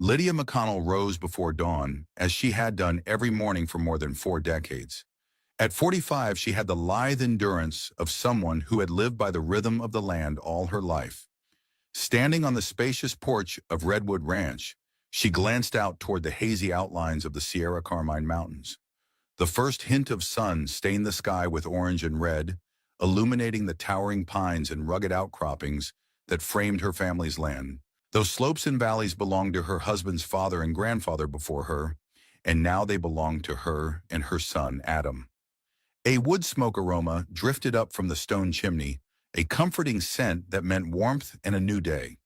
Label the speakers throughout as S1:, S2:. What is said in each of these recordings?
S1: Lydia McConnell rose before dawn, as she had done every morning for more than 4 decades. At 45, she had the lithe endurance of someone who had lived by the rhythm of the land all her life. Standing on the spacious porch of Redwood Ranch, she glanced out toward the hazy outlines of the Sierra Carmine Mountains. The first hint of sun stained the sky with orange and red, illuminating the towering pines and rugged outcroppings that framed her family's land. Those slopes and valleys belonged to her husband's father and grandfather before her, and now they belonged to her and her son, Adam. A wood smoke aroma drifted up from the stone chimney, a comforting scent that meant warmth and a new day.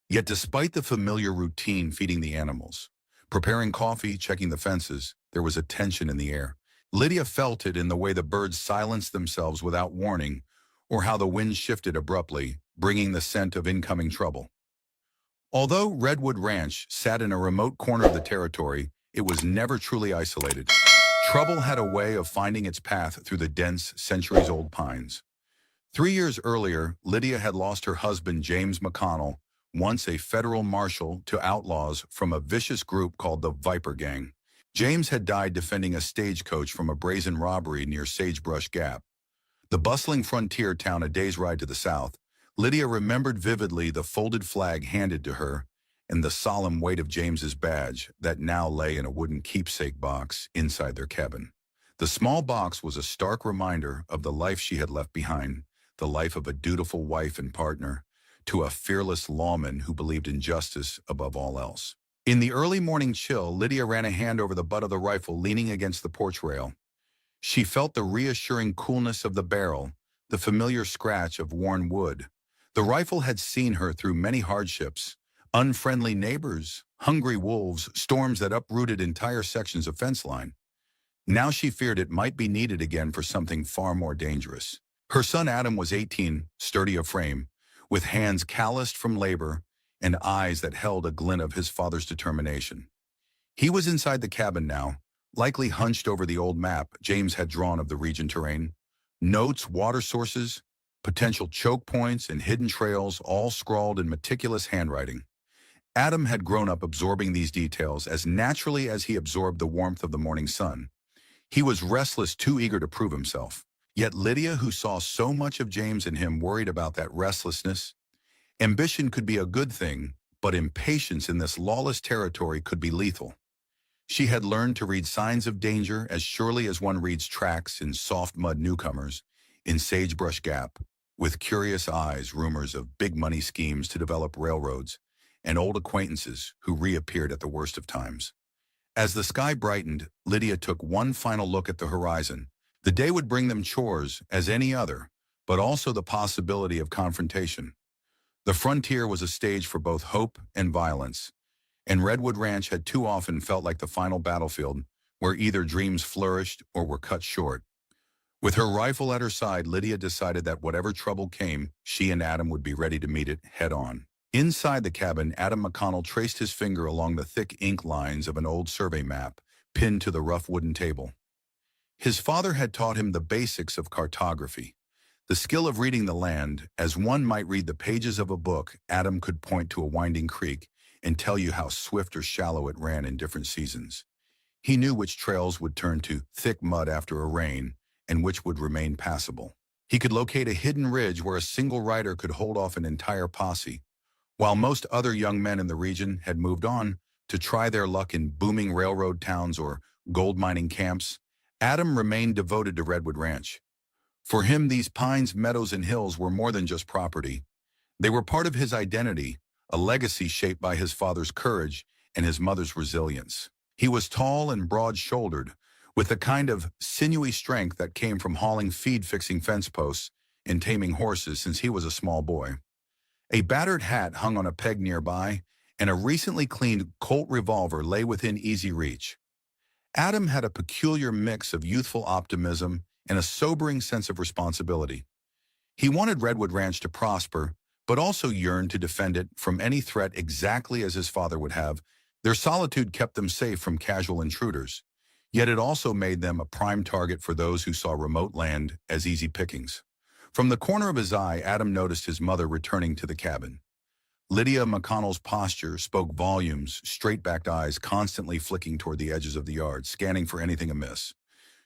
S1: Yet despite the familiar routine feeding the animals, preparing coffee, checking the fences, there was a tension in the air. Lydia felt it in the way the birds silenced themselves without warning, or how the wind shifted abruptly, bringing the scent of incoming trouble. Although Redwood Ranch sat in a remote corner of the territory, it was never truly isolated. Trouble had a way of finding its path through the dense, centuries-old pines. 3 years earlier, Lydia had lost her husband, James McConnell, once a federal marshal, to outlaws from a vicious group called the Viper Gang. James had died defending a stagecoach from a brazen robbery near Sagebrush Gap, the bustling frontier town a day's ride to the south. Lydia remembered vividly the folded flag handed to her and the solemn weight of James's badge that now lay in a wooden keepsake box inside their cabin. The small box was a stark reminder of the life she had left behind, the life of a dutiful wife and partner, to a fearless lawman who believed in justice above all else. In the early morning chill, Lydia ran a hand over the butt of the rifle leaning against the porch rail. She felt the reassuring coolness of the barrel, the familiar scratch of worn wood. The rifle had seen her through many hardships: unfriendly neighbors, hungry wolves, storms that uprooted entire sections of fence line. Now she feared it might be needed again for something far more dangerous. Her son Adam was 18, sturdy of frame, with hands calloused from labor and eyes that held a glint of his father's determination. He was inside the cabin now, likely hunched over the old map James had drawn of the region terrain. Notes, water sources, potential choke points, and hidden trails, all scrawled in meticulous handwriting. Adam had grown up absorbing these details as naturally as he absorbed the warmth of the morning sun. He was restless, too eager to prove himself. Yet Lydia, who saw so much of James in him, worried about that restlessness. Ambition could be a good thing, but impatience in this lawless territory could be lethal. She had learned to read signs of danger as surely as one reads tracks in soft mud newcomers in Sagebrush Gap, with curious eyes rumors of big money schemes to develop railroads, and old acquaintances who reappeared at the worst of times. As the sky brightened, Lydia took one final look at the horizon. The day would bring them chores as any other, but also the possibility of confrontation. The frontier was a stage for both hope and violence, and Redwood Ranch had too often felt like the final battlefield where either dreams flourished or were cut short. With her rifle at her side, Lydia decided that whatever trouble came, she and Adam would be ready to meet it head-on. Inside the cabin, Adam McConnell traced his finger along the thick ink lines of an old survey map pinned to the rough wooden table. His father had taught him the basics of cartography, the skill of reading the land. As one might read the pages of a book, Adam could point to a winding creek and tell you how swift or shallow it ran in different seasons. He knew which trails would turn to thick mud after a rain and which would remain passable. He could locate a hidden ridge where a single rider could hold off an entire posse. While most other young men in the region had moved on to try their luck in booming railroad towns or gold mining camps, Adam remained devoted to Redwood Ranch. For him, these pines, meadows, and hills were more than just property. They were part of his identity, a legacy shaped by his father's courage and his mother's resilience. He was tall and broad-shouldered, with the kind of sinewy strength that came from hauling feed, fixing fence posts, and taming horses since he was a small boy. A battered hat hung on a peg nearby, and a recently cleaned Colt revolver lay within easy reach. Adam had a peculiar mix of youthful optimism and a sobering sense of responsibility. He wanted Redwood Ranch to prosper, but also yearned to defend it from any threat exactly as his father would have. Their solitude kept them safe from casual intruders, yet it also made them a prime target for those who saw remote land as easy pickings. From the corner of his eye, Adam noticed his mother returning to the cabin. Lydia McConnell's posture spoke volumes, straight-backed eyes constantly flicking toward the edges of the yard, scanning for anything amiss.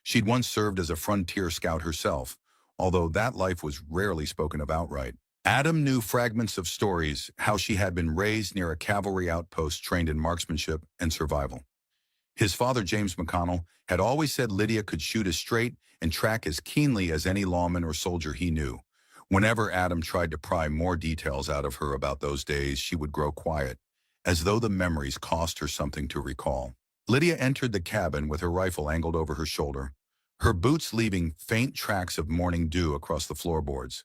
S1: She'd once served as a frontier scout herself, although that life was rarely spoken of outright. Adam knew fragments of stories, how she had been raised near a cavalry outpost trained in marksmanship and survival. His father, James McConnell, had always said Lydia could shoot as straight and track as keenly as any lawman or soldier he knew. Whenever Adam tried to pry more details out of her about those days, she would grow quiet, as though the memories cost her something to recall. Lydia entered the cabin with her rifle angled over her shoulder, her boots leaving faint tracks of morning dew across the floorboards.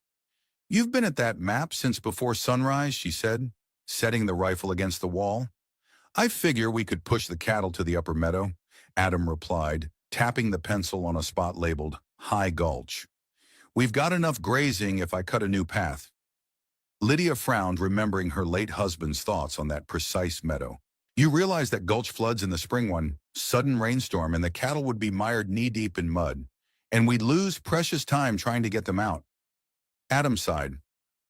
S1: "You've been at that map since before sunrise," she said, setting the rifle against the wall. "I figure we could push the cattle to the upper meadow," Adam replied, tapping the pencil on a spot labeled High Gulch. "We've got enough grazing if I cut a new path." Lydia frowned, remembering her late husband's thoughts on that precise meadow. "You realize that gulch floods in the spring one sudden rainstorm and the cattle would be mired knee-deep in mud, and we'd lose precious time trying to get them out." Adam sighed.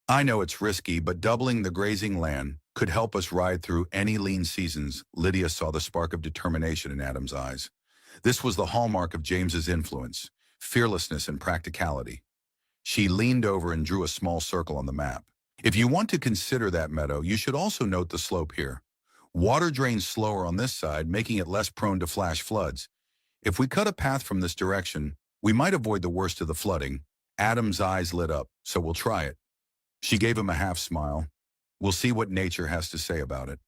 S1: "I know it's risky, but doubling the grazing land could help us ride through any lean seasons." Lydia saw the spark of determination in Adam's eyes. This was the hallmark of James's influence, fearlessness and practicality. She leaned over and drew a small circle on the map. "If you want to consider that meadow, you should also note the slope here. Water drains slower on this side, making it less prone to flash floods. If we cut a path from this direction, we might avoid the worst of the flooding." Adam's eyes lit up. "So we'll try it." She gave him a half smile. "We'll see what nature has to say about it."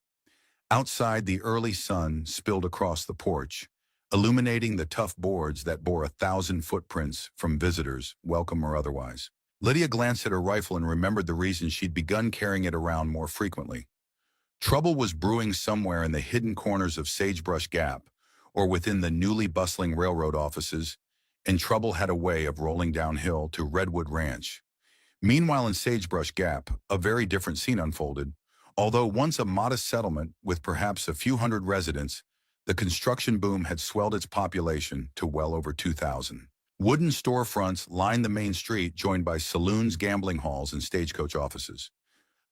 S1: Outside, the early sun spilled across the porch, illuminating the tough boards that bore 1,000 footprints from visitors, welcome or otherwise. Lydia glanced at her rifle and remembered the reason she'd begun carrying it around more frequently. Trouble was brewing somewhere in the hidden corners of Sagebrush Gap, or within the newly bustling railroad offices, and trouble had a way of rolling downhill to Redwood Ranch. Meanwhile, in Sagebrush Gap, a very different scene unfolded. Although once a modest settlement with perhaps a few hundred residents, the construction boom had swelled its population to well over 2,000. Wooden storefronts lined the main street, joined by saloons, gambling halls, and stagecoach offices.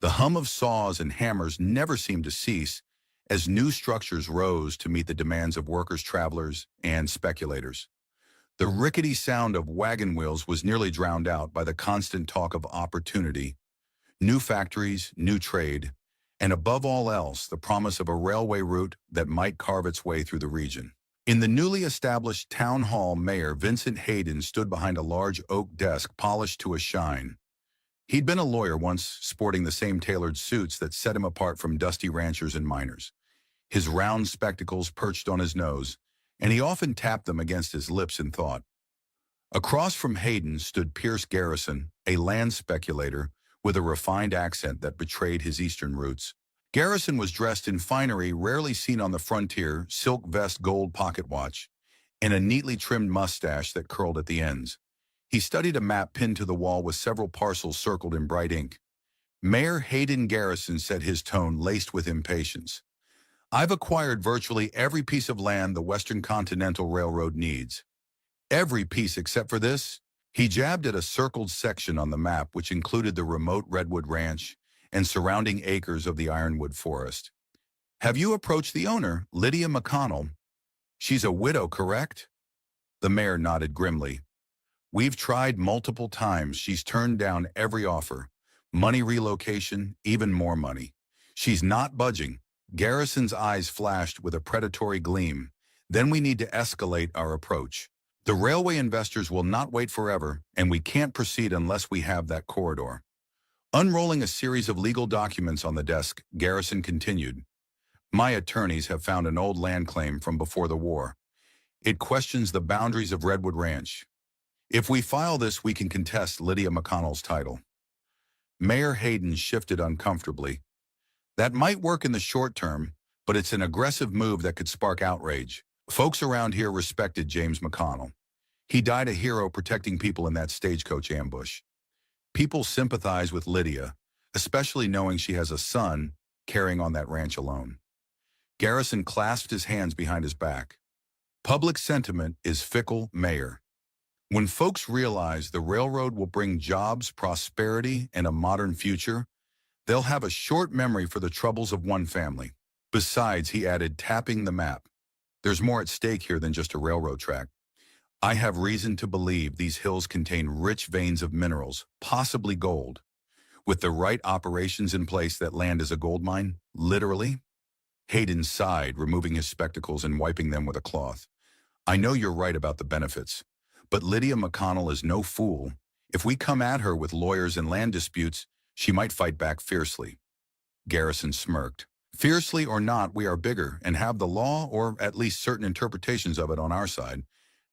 S1: The hum of saws and hammers never seemed to cease as new structures rose to meet the demands of workers, travelers, and speculators. The rickety sound of wagon wheels was nearly drowned out by the constant talk of opportunity, new factories, new trade, and above all else, the promise of a railway route that might carve its way through the region. In the newly established town hall, Mayor Vincent Hayden stood behind a large oak desk polished to a shine. He'd been a lawyer once, sporting the same tailored suits that set him apart from dusty ranchers and miners. His round spectacles perched on his nose, and he often tapped them against his lips in thought. Across from Hayden stood Pierce Garrison, a land speculator with a refined accent that betrayed his eastern roots. Garrison was dressed in finery rarely seen on the frontier, silk vest, gold pocket watch, and a neatly trimmed mustache that curled at the ends. He studied a map pinned to the wall with several parcels circled in bright ink. Mayor Hayden Garrison said, his tone laced with impatience. "I've acquired virtually every piece of land the Western Continental Railroad needs. Every piece except for this." He jabbed at a circled section on the map which included the remote Redwood Ranch and surrounding acres of the Ironwood Forest. "Have you approached the owner, Lydia McConnell? She's a widow, correct?" The mayor nodded grimly. "We've tried multiple times. She's turned down every offer. Money, relocation, even more money. She's not budging." Garrison's eyes flashed with a predatory gleam. "Then we need to escalate our approach. The railway investors will not wait forever, and we can't proceed unless we have that corridor." Unrolling a series of legal documents on the desk, Garrison continued, "My attorneys have found an old land claim from before the war. It questions the boundaries of Redwood Ranch. If we file this, we can contest Lydia McConnell's title." Mayor Hayden shifted uncomfortably. "That might work in the short term, but it's an aggressive move that could spark outrage. Folks around here respected James McConnell. He died a hero protecting people in that stagecoach ambush. People sympathize with Lydia, especially knowing she has a son carrying on that ranch alone." Garrison clasped his hands behind his back. "Public sentiment is fickle, Mayor. When folks realize the railroad will bring jobs, prosperity, and a modern future, They'll have a short memory for the troubles of one family. Besides, he added, tapping the map, there's more at stake here than just a railroad track. I have reason to believe these hills contain rich veins of minerals, possibly gold. With the right operations in place, that land is a gold mine, literally. Hayden sighed, removing his spectacles and wiping them with a cloth. I know you're right about the benefits, but Lydia McConnell is no fool. If we come at her with lawyers and land disputes, she might fight back fiercely. Garrison smirked. Fiercely or not, we are bigger and have the law, or at least certain interpretations of it, on our side.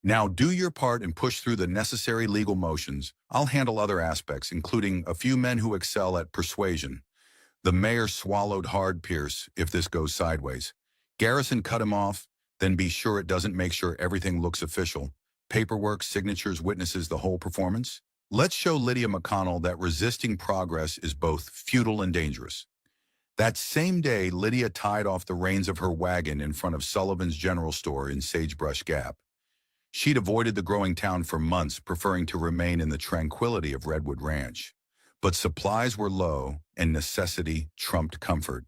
S1: Now do your part and push through the necessary legal motions. I'll handle other aspects, including a few men who excel at persuasion. The mayor swallowed hard, Pierce, if this goes sideways. Garrison cut him off, then be sure it doesn't, make sure everything looks official. Paperwork, signatures, witnesses, the whole performance. Let's show Lydia McConnell that resisting progress is both futile and dangerous. That same day, Lydia tied off the reins of her wagon in front of Sullivan's General Store in Sagebrush Gap. She'd avoided the growing town for months, preferring to remain in the tranquility of Redwood Ranch. But supplies were low, and necessity trumped comfort.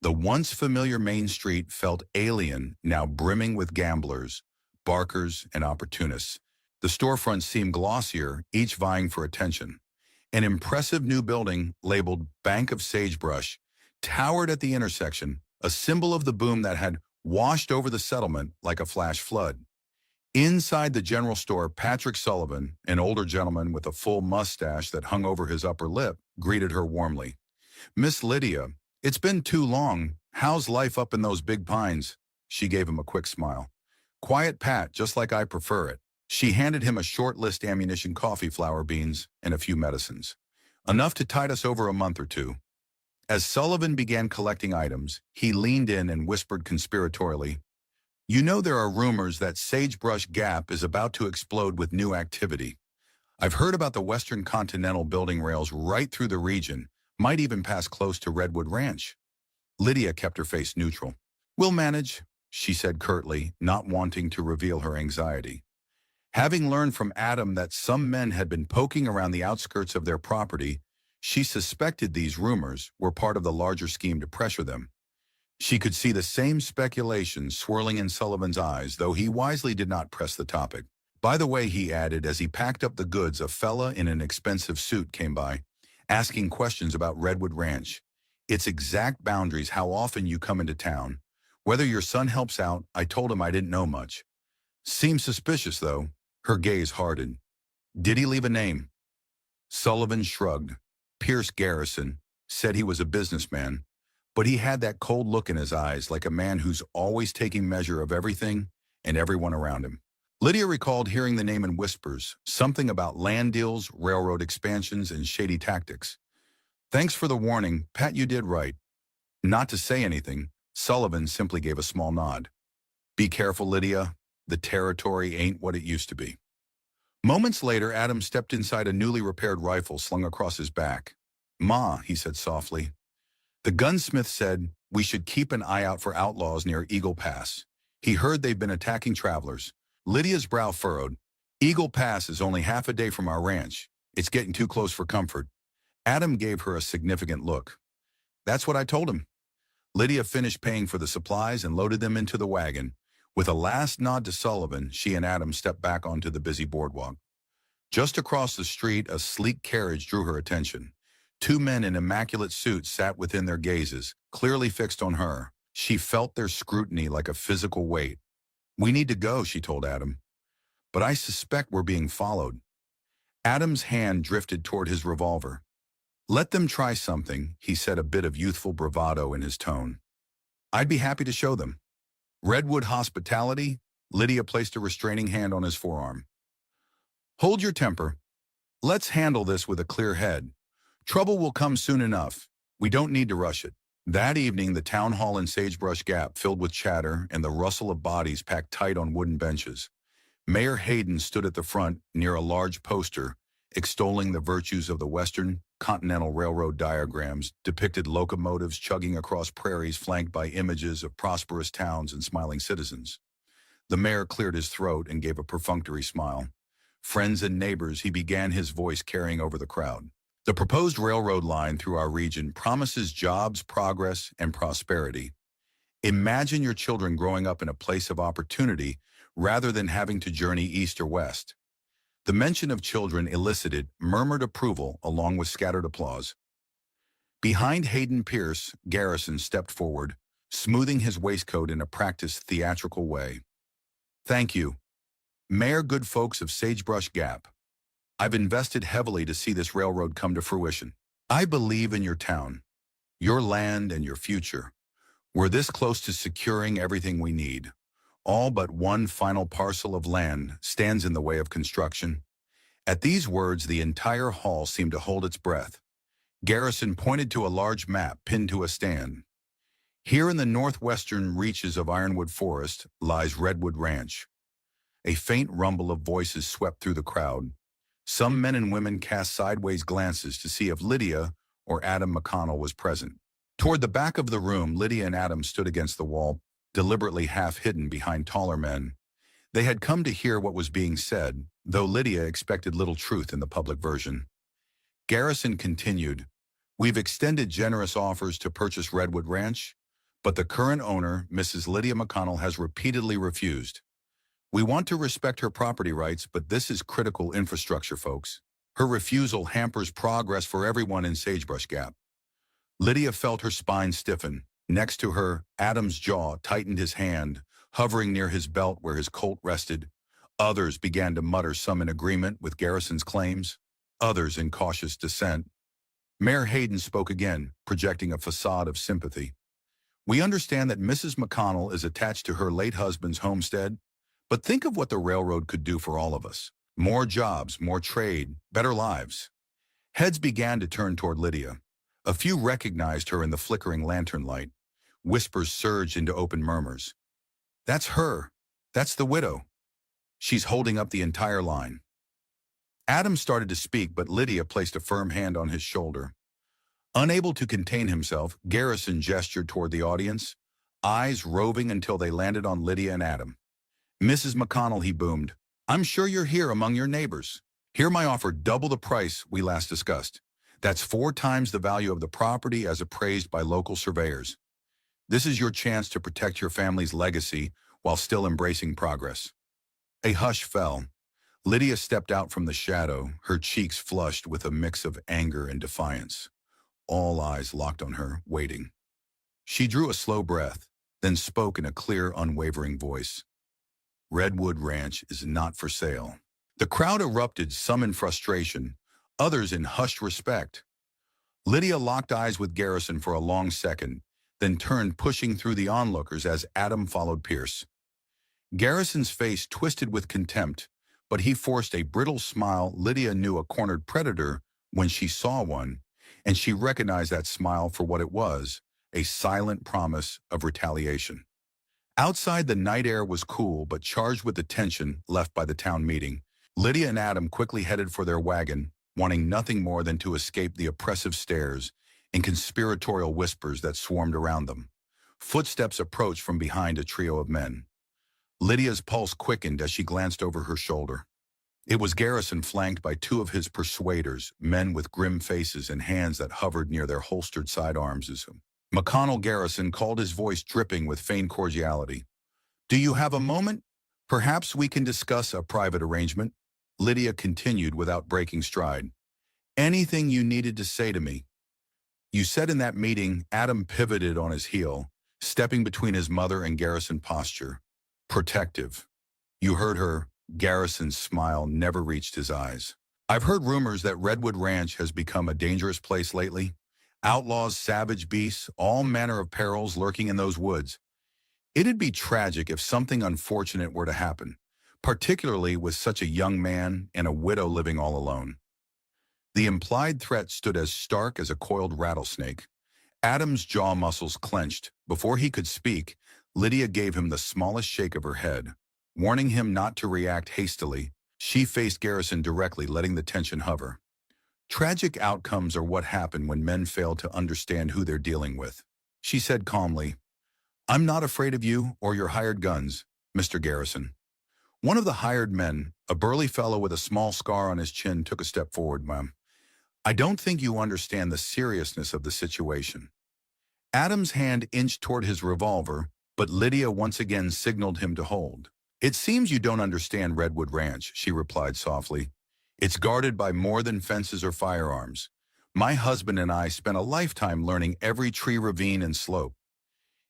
S1: The once familiar Main Street felt alien, now brimming with gamblers, barkers, and opportunists. The storefronts seemed glossier, each vying for attention. An impressive new building, labeled Bank of Sagebrush, towered at the intersection, a symbol of the boom that had washed over the settlement like a flash flood. Inside the general store, Patrick Sullivan, an older gentleman with a full mustache that hung over his upper lip, greeted her warmly. Miss Lydia, it's been too long. How's life up in those big pines? She gave him a quick smile. Quiet Pat, just like I prefer it. She handed him a short list: ammunition, coffee, flour, beans, and a few medicines. Enough to tide us over a month or two. As Sullivan began collecting items, he leaned in and whispered conspiratorially, you know there are rumors that Sagebrush Gap is about to explode with new activity. I've heard about the Western Continental building rails right through the region, might even pass close to Redwood Ranch. Lydia kept her face neutral. We'll manage, she said curtly, not wanting to reveal her anxiety. Having learned from Adam that some men had been poking around the outskirts of their property, she suspected these rumors were part of the larger scheme to pressure them. She could see the same speculation swirling in Sullivan's eyes, though he wisely did not press the topic. By the way, he added as he packed up the goods, a fella in an expensive suit came by, asking questions about Redwood Ranch, its exact boundaries, how often you come into town, whether your son helps out. I told him I didn't know much. Seemed suspicious, though. Her gaze hardened. Did he leave a name? Sullivan shrugged. Pierce Garrison. Said he was a businessman. But he had that cold look in his eyes, like a man who's always taking measure of everything and everyone around him. Lydia recalled hearing the name in whispers, something about land deals, railroad expansions, and shady tactics. Thanks for the warning, Pat, you did right. Not to say anything, Sullivan simply gave a small nod. Be careful, Lydia. The territory ain't what it used to be. Moments later, Adam stepped inside a newly repaired rifle slung across his back. Ma, he said softly. The gunsmith said we should keep an eye out for outlaws near Eagle Pass. He heard they've been attacking travelers. Lydia's brow furrowed. Eagle Pass is only half a day from our ranch. It's getting too close for comfort. Adam gave her a significant look. That's what I told him. Lydia finished paying for the supplies and loaded them into the wagon. With a last nod to Sullivan, she and Adam stepped back onto the busy boardwalk. Just across the street, a sleek carriage drew her attention. Two men in immaculate suits sat within their gazes, clearly fixed on her. She felt their scrutiny like a physical weight. We need to go, she told Adam. But I suspect we're being followed. Adam's hand drifted toward his revolver. Let them try something, he said, a bit of youthful bravado in his tone. I'd be happy to show them. Redwood hospitality? Lydia placed a restraining hand on his forearm. Hold your temper. Let's handle this with a clear head. Trouble will come soon enough. We don't need to rush it. That evening, the town hall in Sagebrush Gap filled with chatter and the rustle of bodies packed tight on wooden benches. Mayor Hayden stood at the front near a large poster extolling the virtues of the Western Continental Railroad. Diagrams depicted locomotives chugging across prairies flanked by images of prosperous towns and smiling citizens. The mayor cleared his throat and gave a perfunctory smile. Friends and neighbors, he began, his voice carrying over the crowd. The proposed railroad line through our region promises jobs, progress, and prosperity. Imagine your children growing up in a place of opportunity rather than having to journey east or west. The mention of children elicited murmured approval along with scattered applause. Behind Hayden Pierce, Garrison stepped forward, smoothing his waistcoat in a practiced theatrical way. Thank you, Mayor good folks of Sagebrush Gap. I've invested heavily to see this railroad come to fruition. I believe in your town, your land, and your future. We're this close to securing everything we need. All but one final parcel of land stands in the way of construction. At these words, the entire hall seemed to hold its breath. Garrison pointed to a large map pinned to a stand. Here in the northwestern reaches of Ironwood Forest lies Redwood Ranch. A faint rumble of voices swept through the crowd. Some men and women cast sideways glances to see if Lydia or Adam McConnell was present. Toward the back of the room, Lydia and Adam stood against the wall, deliberately half hidden behind taller men. They had come to hear what was being said, though Lydia expected little truth in the public version. Garrison continued, "We've extended generous offers to purchase Redwood Ranch, but the current owner, Mrs. Lydia McConnell, has repeatedly refused. We want to respect her property rights, but this is critical infrastructure, folks. Her refusal hampers progress for everyone in Sagebrush Gap." Lydia felt her spine stiffen. Next to her, Adam's jaw tightened, his hand hovering near his belt where his Colt rested. Others began to mutter, some in agreement with Garrison's claims, others in cautious dissent. Mayor Hayden spoke again, projecting a facade of sympathy. "We understand that Mrs. McConnell is attached to her late husband's homestead, but think of what the railroad could do for all of us. More jobs, more trade, better lives." Heads began to turn toward Lydia. A few recognized her in the flickering lantern light. Whispers surged into open murmurs. "That's her. That's the widow. She's holding up the entire line." Adam started to speak, but Lydia placed a firm hand on his shoulder. Unable to contain himself, Garrison gestured toward the audience, eyes roving until they landed on Lydia and Adam. "Mrs. McConnell," he boomed, "I'm sure you're here among your neighbors. Hear my offer, double the price we last discussed. That's 4 times the value of the property as appraised by local surveyors. This is your chance to protect your family's legacy while still embracing progress." A hush fell. Lydia stepped out from the shadow, her cheeks flushed with a mix of anger and defiance. All eyes locked on her, waiting. She drew a slow breath, then spoke in a clear, unwavering voice. "Redwood Ranch is not for sale." The crowd erupted, some in frustration, others in hushed respect. Lydia locked eyes with Garrison for a long second, then turned, pushing through the onlookers as Adam followed Pierce. Garrison's face twisted with contempt, but he forced a brittle smile. Lydia knew a cornered predator when she saw one, and she recognized that smile for what it was, a silent promise of retaliation. Outside, the night air was cool but charged with the tension left by the town meeting. Lydia and Adam quickly headed for their wagon, wanting nothing more than to escape the oppressive stares and conspiratorial whispers that swarmed around them. Footsteps approached from behind a trio of men. Lydia's pulse quickened as she glanced over her shoulder. It was Garrison, flanked by 2 of his persuaders, men with grim faces and hands that hovered near their holstered sidearms. As McConnell, Garrison called, his voice dripping with feigned cordiality. "Do you have a moment? Perhaps we can discuss a private arrangement." Lydia continued without breaking stride. "Anything you needed to say to me." "You said in that meeting," Adam pivoted on his heel, stepping between his mother and Garrison posture. "Protective." "You heard her." Garrison's smile never reached his eyes. "I've heard rumors that Redwood Ranch has become a dangerous place lately. Outlaws, savage beasts, all manner of perils lurking in those woods. It'd be tragic if something unfortunate were to happen, particularly with such a young man and a widow living all alone." The implied threat stood as stark as a coiled rattlesnake. Adam's jaw muscles clenched. Before he could speak, Lydia gave him the smallest shake of her head, warning him not to react hastily. She faced Garrison directly, letting the tension hover. "Tragic outcomes are what happen when men fail to understand who they're dealing with," she said calmly. "I'm not afraid of you or your hired guns, Mr. Garrison." One of the hired men, a burly fellow with a small scar on his chin, took a step forward. "Ma'am, I don't think you understand the seriousness of the situation. Adam's hand inched toward his revolver, but Lydia once again signaled him to hold. It seems you don't understand Redwood Ranch, she replied softly. It's guarded by more than fences or firearms. My husband and I spent a lifetime learning every tree, ravine, and slope.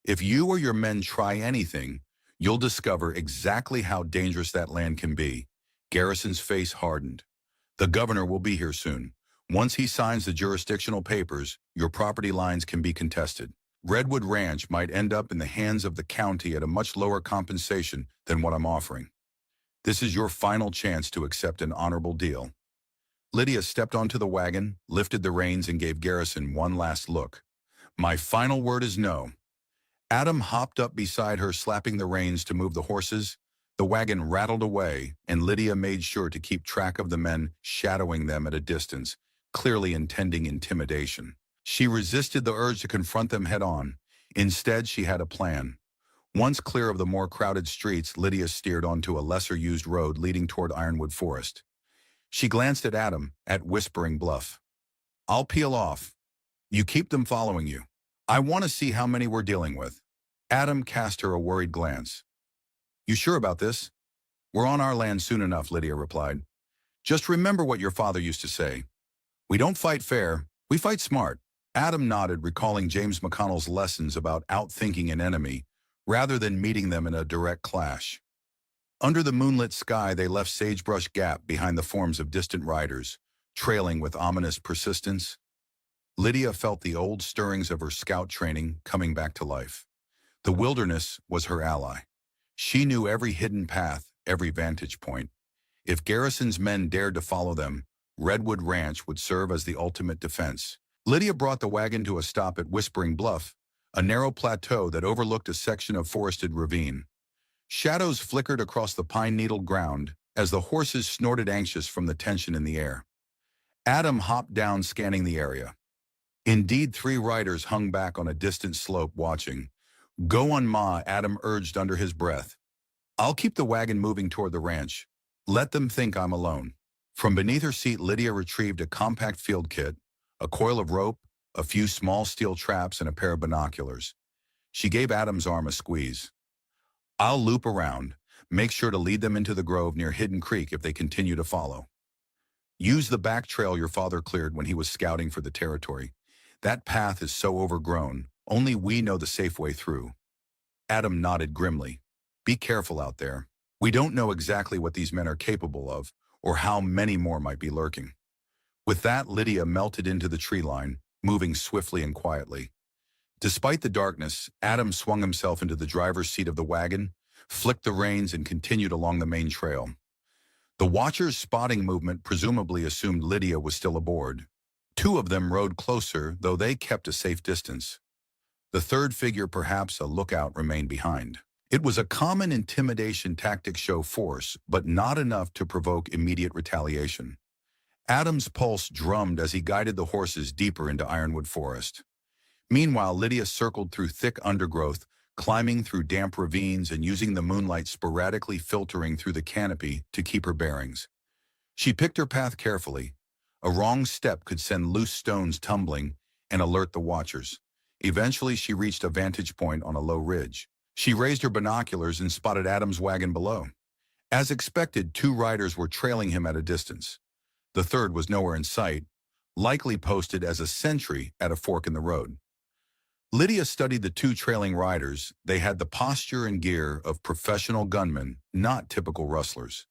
S1: If you or your men try anything, you'll discover exactly how dangerous that land can be. Garrison's face hardened. The governor will be here soon. Once he signs the jurisdictional papers, your property lines can be contested. Redwood Ranch might end up in the hands of the county at a much lower compensation than what I'm offering. This is your final chance to accept an honorable deal. Lydia stepped onto the wagon, lifted the reins, and gave Garrison one last look. My final word is no. Adam hopped up beside her, slapping the reins to move the horses. The wagon rattled away, and Lydia made sure to keep track of the men shadowing them at a distance, clearly intending intimidation. She resisted the urge to confront them head-on. Instead, she had a plan. Once clear of the more crowded streets, Lydia steered onto a lesser-used road leading toward Ironwood Forest. She glanced at Adam, at Whispering Bluff. I'll peel off. You keep them following you. I want to see how many we're dealing with. Adam cast her a worried glance. You sure about this? We're on our land soon enough, Lydia replied. Just remember what your father used to say. We don't fight fair, we fight smart. Adam nodded, recalling James McConnell's lessons about outthinking an enemy, rather than meeting them in a direct clash. Under the moonlit sky, they left Sagebrush Gap behind the forms of distant riders, trailing with ominous persistence. Lydia felt the old stirrings of her scout training coming back to life. The wilderness was her ally. She knew every hidden path, every vantage point. If Garrison's men dared to follow them, Redwood Ranch would serve as the ultimate defense. Lydia brought the wagon to a stop at Whispering Bluff, a narrow plateau that overlooked a section of forested ravine. Shadows flickered across the pine-needled ground as the horses snorted, anxious from the tension in the air. Adam hopped down, scanning the area. Indeed, 3 riders hung back on a distant slope watching. Go on, Ma, Adam urged under his breath. I'll keep the wagon moving toward the ranch. Let them think I'm alone. From beneath her seat, Lydia retrieved a compact field kit, a coil of rope, a few small steel traps, and a pair of binoculars. She gave Adam's arm a squeeze. I'll loop around. Make sure to lead them into the grove near Hidden Creek if they continue to follow. Use the back trail your father cleared when he was scouting for the territory. That path is so overgrown, only we know the safe way through. Adam nodded grimly. Be careful out there. We don't know exactly what these men are capable of, or how many more might be lurking. With that, Lydia melted into the tree line, moving swiftly and quietly. Despite the darkness, Adam swung himself into the driver's seat of the wagon, flicked the reins, and continued along the main trail. The watchers' spotting movement presumably assumed Lydia was still aboard. 2 of them rode closer, though they kept a safe distance. The third figure, perhaps a lookout, remained behind. It was a common intimidation tactic, show force, but not enough to provoke immediate retaliation. Adam's pulse drummed as he guided the horses deeper into Ironwood Forest. Meanwhile, Lydia circled through thick undergrowth, climbing through damp ravines and using the moonlight sporadically filtering through the canopy to keep her bearings. She picked her path carefully. A wrong step could send loose stones tumbling and alert the watchers. Eventually, she reached a vantage point on a low ridge. She raised her binoculars and spotted Adam's wagon below. As expected, 2 riders were trailing him at a distance. The third was nowhere in sight, likely posted as a sentry at a fork in the road. Lydia studied the 2 trailing riders. They had the posture and gear of professional gunmen, not typical rustlers.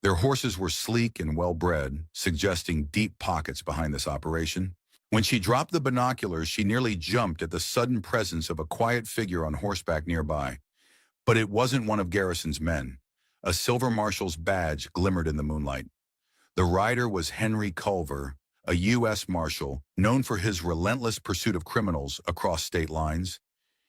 S1: Their horses were sleek and well-bred, suggesting deep pockets behind this operation. When she dropped the binoculars, she nearly jumped at the sudden presence of a quiet figure on horseback nearby. But it wasn't one of Garrison's men. A silver marshal's badge glimmered in the moonlight. The rider was Henry Culver, a U.S. Marshal known for his relentless pursuit of criminals across state lines.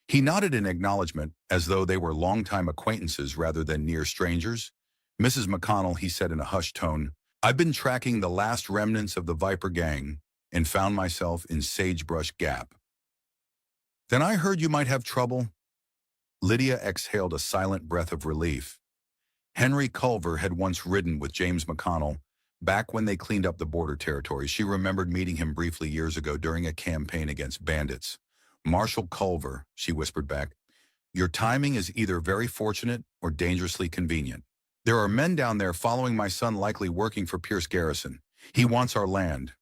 S1: He nodded in acknowledgement, as though they were longtime acquaintances rather than near strangers. Mrs. McConnell, he said in a hushed tone, I've been tracking the last remnants of the Viper gang and found myself in Sagebrush Gap. Then I heard you might have trouble. Lydia exhaled a silent breath of relief. Henry Culver had once ridden with James McConnell, Back when they cleaned up the border territory, she remembered meeting him briefly years ago during a campaign against bandits. "Marshal Culver," she whispered back, "your timing is either very fortunate or dangerously convenient. There are men down there following my son, likely working for Pierce Garrison. He wants our land."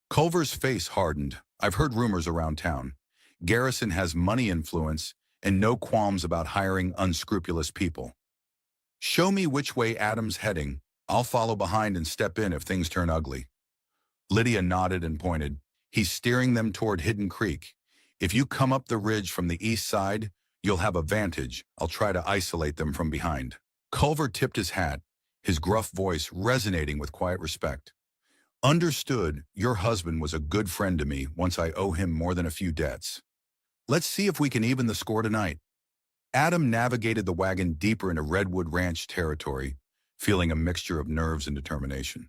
S1: Culver's face hardened. "I've heard rumors around town. Garrison has money influence and no qualms about hiring unscrupulous people. Show me which way Adam's heading. I'll follow behind and step in if things turn ugly." Lydia nodded and pointed. "He's steering them toward Hidden Creek. If you come up the ridge from the east side, you'll have a vantage. I'll try to isolate them from behind." Culver tipped his hat, his gruff voice resonating with quiet respect. "Understood. Your husband was a good friend to me. Once I owe him more than a few debts. Let's see if we can even the score tonight." Adam navigated the wagon deeper into Redwood Ranch territory, feeling a mixture of nerves and determination.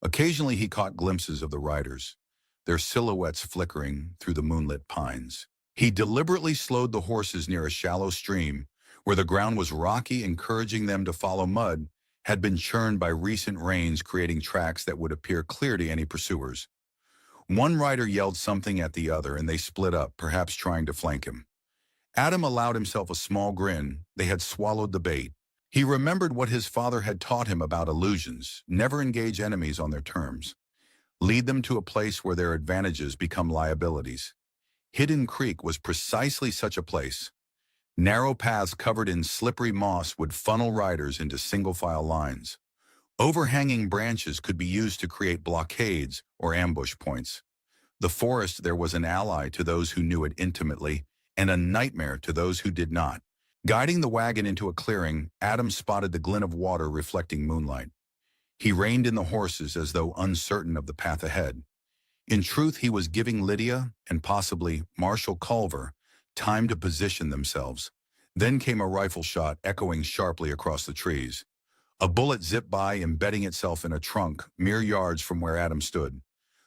S1: Occasionally he caught glimpses of the riders, their silhouettes flickering through the moonlit pines. He deliberately slowed the horses near a shallow stream where the ground was rocky, encouraging them to follow. Mud had been churned by recent rains, creating tracks that would appear clear to any pursuers. One rider yelled something at the other, and they split up, perhaps trying to flank him. Adam allowed himself a small grin. They had swallowed the bait. He remembered what his father had taught him about illusions: never engage enemies on their terms. Lead them to a place where their advantages become liabilities. Hidden Creek was precisely such a place. Narrow paths covered in slippery moss would funnel riders into single-file lines. Overhanging branches could be used to create blockades or ambush points. The forest there was an ally to those who knew it intimately, and a nightmare to those who did not. Guiding the wagon into a clearing, Adam spotted the glint of water reflecting moonlight. He reined in the horses as though uncertain of the path ahead. In truth, he was giving Lydia, and possibly Marshal Culver, time to position themselves. Then came a rifle shot echoing sharply across the trees. A bullet zipped by, embedding itself in a trunk mere yards from where Adam stood.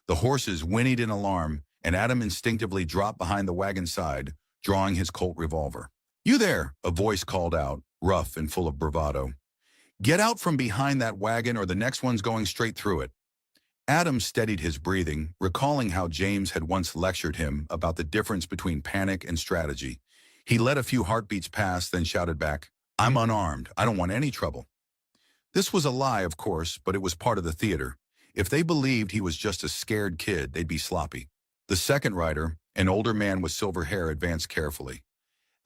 S1: The horses whinnied in alarm, and Adam instinctively dropped behind the wagon side, drawing his Colt revolver. "You there," a voice called out, rough and full of bravado. "Get out from behind that wagon or the next one's going straight through it." Adam steadied his breathing, recalling how James had once lectured him about the difference between panic and strategy. He let a few heartbeats pass, then shouted back, "I'm unarmed. I don't want any trouble." This was a lie, of course, but it was part of the theater. If they believed he was just a scared kid, they'd be sloppy. The second rider, an older man with silver hair, advanced carefully.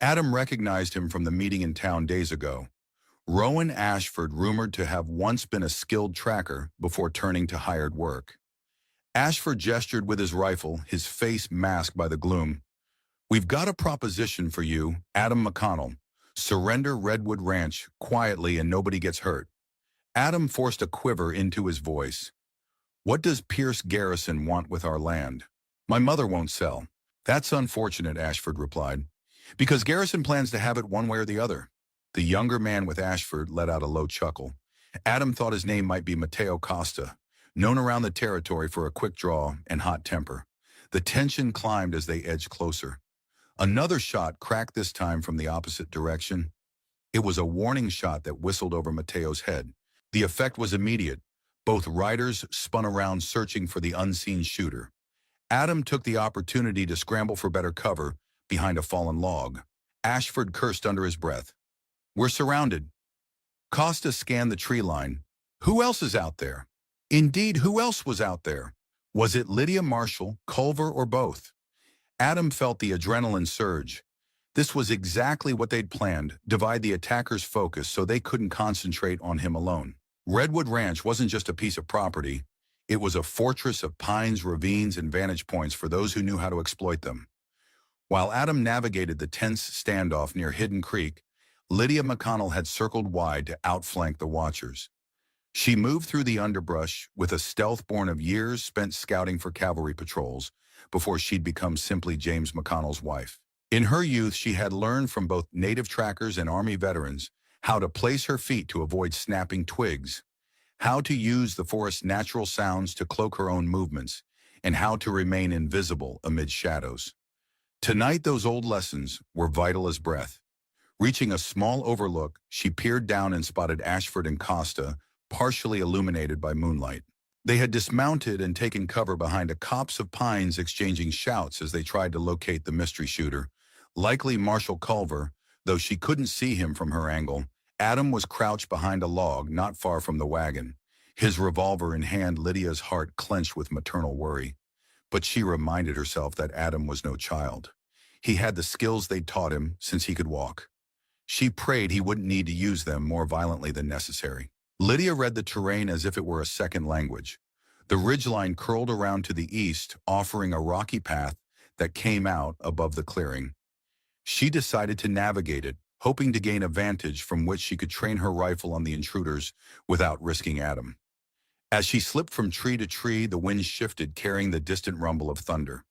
S1: Adam recognized him from the meeting in town days ago. Rowan Ashford, rumored to have once been a skilled tracker before turning to hired work. Ashford gestured with his rifle, his face masked by the gloom. "We've got a proposition for you, Adam McConnell. Surrender Redwood Ranch quietly and nobody gets hurt." Adam forced a quiver into his voice. "What does Pierce Garrison want with our land?" "My mother won't sell." "That's unfortunate," Ashford replied, "because Garrison plans to have it one way or the other." The younger man with Ashford let out a low chuckle. Adam thought his name might be Mateo Costa, known around the territory for a quick draw and hot temper. The tension climbed as they edged closer. Another shot cracked, this time from the opposite direction. It was a warning shot that whistled over Mateo's head. The effect was immediate. Both riders spun around, searching for the unseen shooter. Adam took the opportunity to scramble for better cover behind a fallen log. Ashford cursed under his breath. "We're surrounded." Costa scanned the tree line. Who else is out there? Indeed, who else was out there? Was it Lydia, Marshall, Culver, or both? Adam felt the adrenaline surge. This was exactly what they'd planned: divide the attacker's focus so they couldn't concentrate on him alone. Redwood Ranch wasn't just a piece of property. It was a fortress of pines, ravines, and vantage points for those who knew how to exploit them. While Adam navigated the tense standoff near Hidden Creek, Lydia McConnell had circled wide to outflank the watchers. She moved through the underbrush with a stealth born of years spent scouting for cavalry patrols before she'd become simply James McConnell's wife. In her youth, she had learned from both native trackers and Army veterans how to place her feet to avoid snapping twigs, how to use the forest's natural sounds to cloak her own movements, and how to remain invisible amid shadows. Tonight, those old lessons were vital as breath. Reaching a small overlook, she peered down and spotted Ashford and Costa, partially illuminated by moonlight. They had dismounted and taken cover behind a copse of pines, exchanging shouts as they tried to locate the mystery shooter. Likely Marshal Culver, though she couldn't see him from her angle. Adam was crouched behind a log not far from the wagon. His revolver in hand, Lydia's heart clenched with maternal worry. But she reminded herself that Adam was no child. He had the skills they'd taught him since he could walk. She prayed he wouldn't need to use them more violently than necessary. Lydia read the terrain as if it were a second language. The ridgeline curled around to the east, offering a rocky path that came out above the clearing. She decided to navigate it, hoping to gain a vantage from which she could train her rifle on the intruders without risking Adam. As she slipped from tree to tree, the wind shifted, carrying the distant rumble of thunder.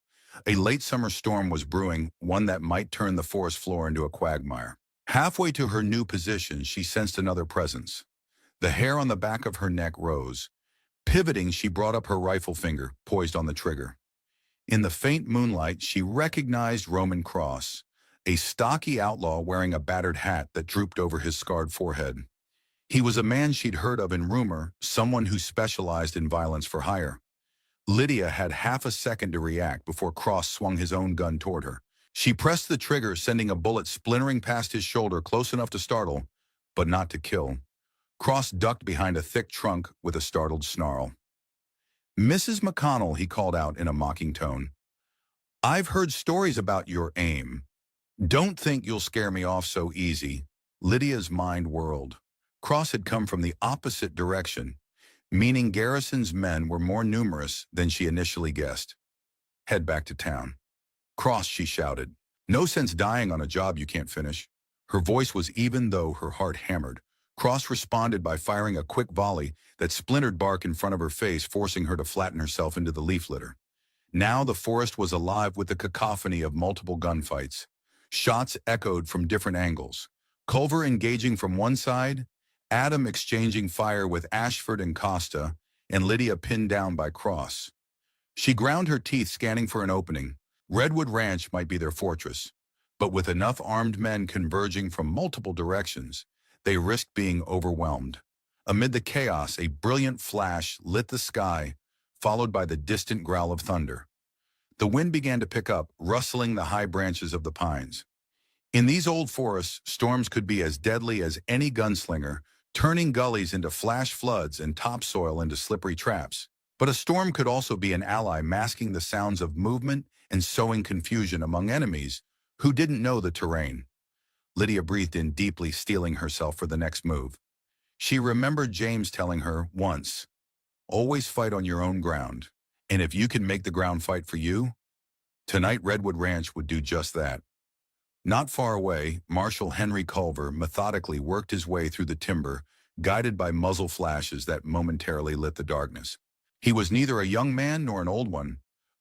S1: A late summer storm was brewing, one that might turn the forest floor into a quagmire. Halfway to her new position, she sensed another presence. The hair on the back of her neck rose. Pivoting, she brought up her rifle finger, poised on the trigger. In the faint moonlight, she recognized Roman Cross, a stocky outlaw wearing a battered hat that drooped over his scarred forehead. He was a man she'd heard of in rumor, someone who specialized in violence for hire. Lydia had half a second to react before Cross swung his own gun toward her. She pressed the trigger, sending a bullet splintering past his shoulder, close enough to startle, but not to kill. Cross ducked behind a thick trunk with a startled snarl. "Mrs. McConnell," he called out in a mocking tone. "I've heard stories about your aim. Don't think you'll scare me off so easy." Lydia's mind whirled. Cross had come from the opposite direction, meaning Garrison's men were more numerous than she initially guessed. "Head back to town." "Cross," she shouted. "No sense dying on a job you can't finish." Her voice was even, though her heart hammered. Cross responded by firing a quick volley that splintered bark in front of her face, forcing her to flatten herself into the leaf litter. Now the forest was alive with the cacophony of multiple gunfights. Shots echoed from different angles. Culver engaging from one side, Adam exchanging fire with Ashford and Costa, and Lydia pinned down by Cross. She ground her teeth, scanning for an opening. Redwood Ranch might be their fortress, but with enough armed men converging from multiple directions, they risked being overwhelmed. Amid the chaos, a brilliant flash lit the sky, followed by the distant growl of thunder. The wind began to pick up, rustling the high branches of the pines. In these old forests, storms could be as deadly as any gunslinger, turning gullies into flash floods and topsoil into slippery traps. But a storm could also be an ally, masking the sounds of movement and sowing confusion among enemies who didn't know the terrain. Lydia breathed in deeply, steeling herself for the next move. She remembered James telling her once, "Always fight on your own ground, and if you can make the ground fight for you," tonight Redwood Ranch would do just that. Not far away, Marshal Henry Culver methodically worked his way through the timber, guided by muzzle flashes that momentarily lit the darkness. He was neither a young man nor an old one,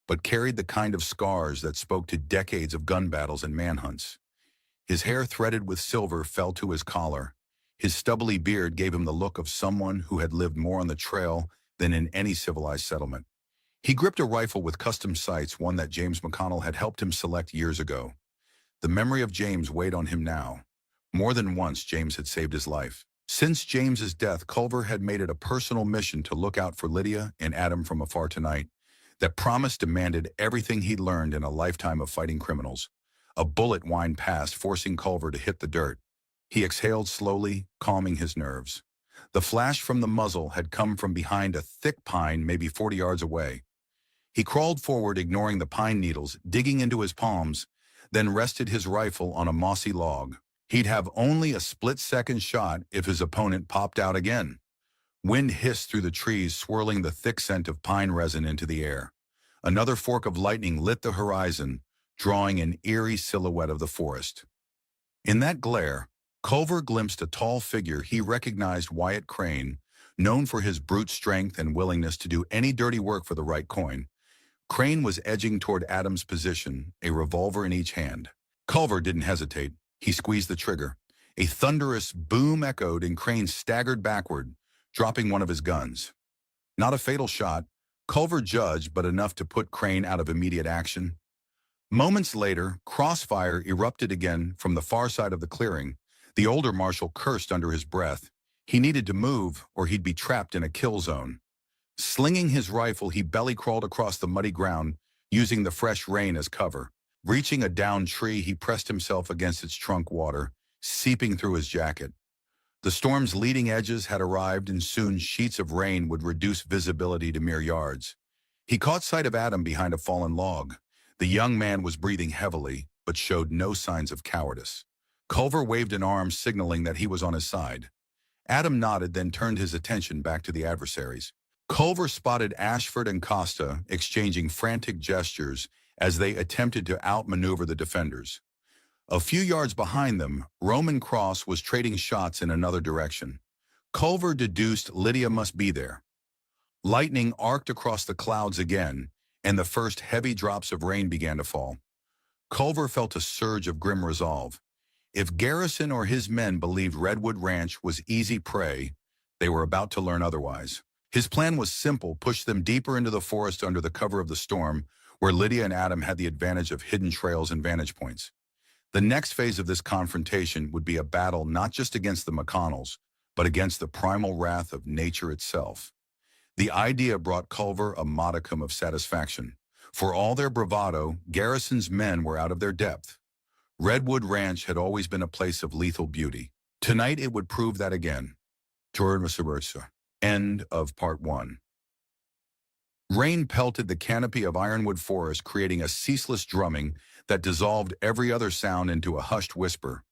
S1: but carried the kind of scars that spoke to decades of gun battles and manhunts. His hair, threaded with silver, fell to his collar. His stubbly beard gave him the look of someone who had lived more on the trail than in any civilized settlement. He gripped a rifle with custom sights, one that James McConnell had helped him select years ago. The memory of James weighed on him now. More than once, James had saved his life. Since James's death, Culver had made it a personal mission to look out for Lydia and Adam from afar tonight. That promise demanded everything he'd learned in a lifetime of fighting criminals. A bullet whined past, forcing Culver to hit the dirt. He exhaled slowly, calming his nerves. The flash from the muzzle had come from behind a thick pine, maybe 40 yards away. He crawled forward, ignoring the pine needles, digging into his palms, then rested his rifle on a mossy log. He'd have only a split-second shot if his opponent popped out again. Wind hissed through the trees, swirling the thick scent of pine resin into the air. Another fork of lightning lit the horizon, drawing an eerie silhouette of the forest. In that glare, Culver glimpsed a tall figure he recognized: Wyatt Crane, known for his brute strength and willingness to do any dirty work for the right coin. Crane was edging toward Adam's position, a revolver in each hand. Culver didn't hesitate. He squeezed the trigger. A thunderous boom echoed, and Crane staggered backward, dropping one of his guns. Not a fatal shot, Culver judged, but enough to put Crane out of immediate action. Moments later, crossfire erupted again from the far side of the clearing. The older marshal cursed under his breath. He needed to move, or he'd be trapped in a kill zone. Slinging his rifle, he belly-crawled across the muddy ground, using the fresh rain as cover. Reaching a downed tree, he pressed himself against its trunk, water seeping through his jacket. The storm's leading edges had arrived, and soon sheets of rain would reduce visibility to mere yards. He caught sight of Adam behind a fallen log. The young man was breathing heavily, but showed no signs of cowardice. Culver waved an arm, signaling that he was on his side. Adam nodded, then turned his attention back to the adversaries. Culver spotted Ashford and Costa exchanging frantic gestures as they attempted to outmaneuver the defenders. A few yards behind them, Roman Cross was trading shots in another direction. Culver deduced Lydia must be there. Lightning arced across the clouds again, and the first heavy drops of rain began to fall. Culver felt a surge of grim resolve. If Garrison or his men believed Redwood Ranch was easy prey, they were about to learn otherwise. His plan was simple: push them deeper into the forest under the cover of the storm, where Lydia and Adam had the advantage of hidden trails and vantage points. The next phase of this confrontation would be a battle not just against the McConnells, but against the primal wrath of nature itself. The idea brought Culver a modicum of satisfaction. For all their bravado, Garrison's men were out of their depth. Redwood Ranch had always been a place of lethal beauty. Tonight it would prove that again. End of part 1. Rain pelted the canopy of ironwood forest, creating a ceaseless drumming that dissolved every other sound into a hushed whisper.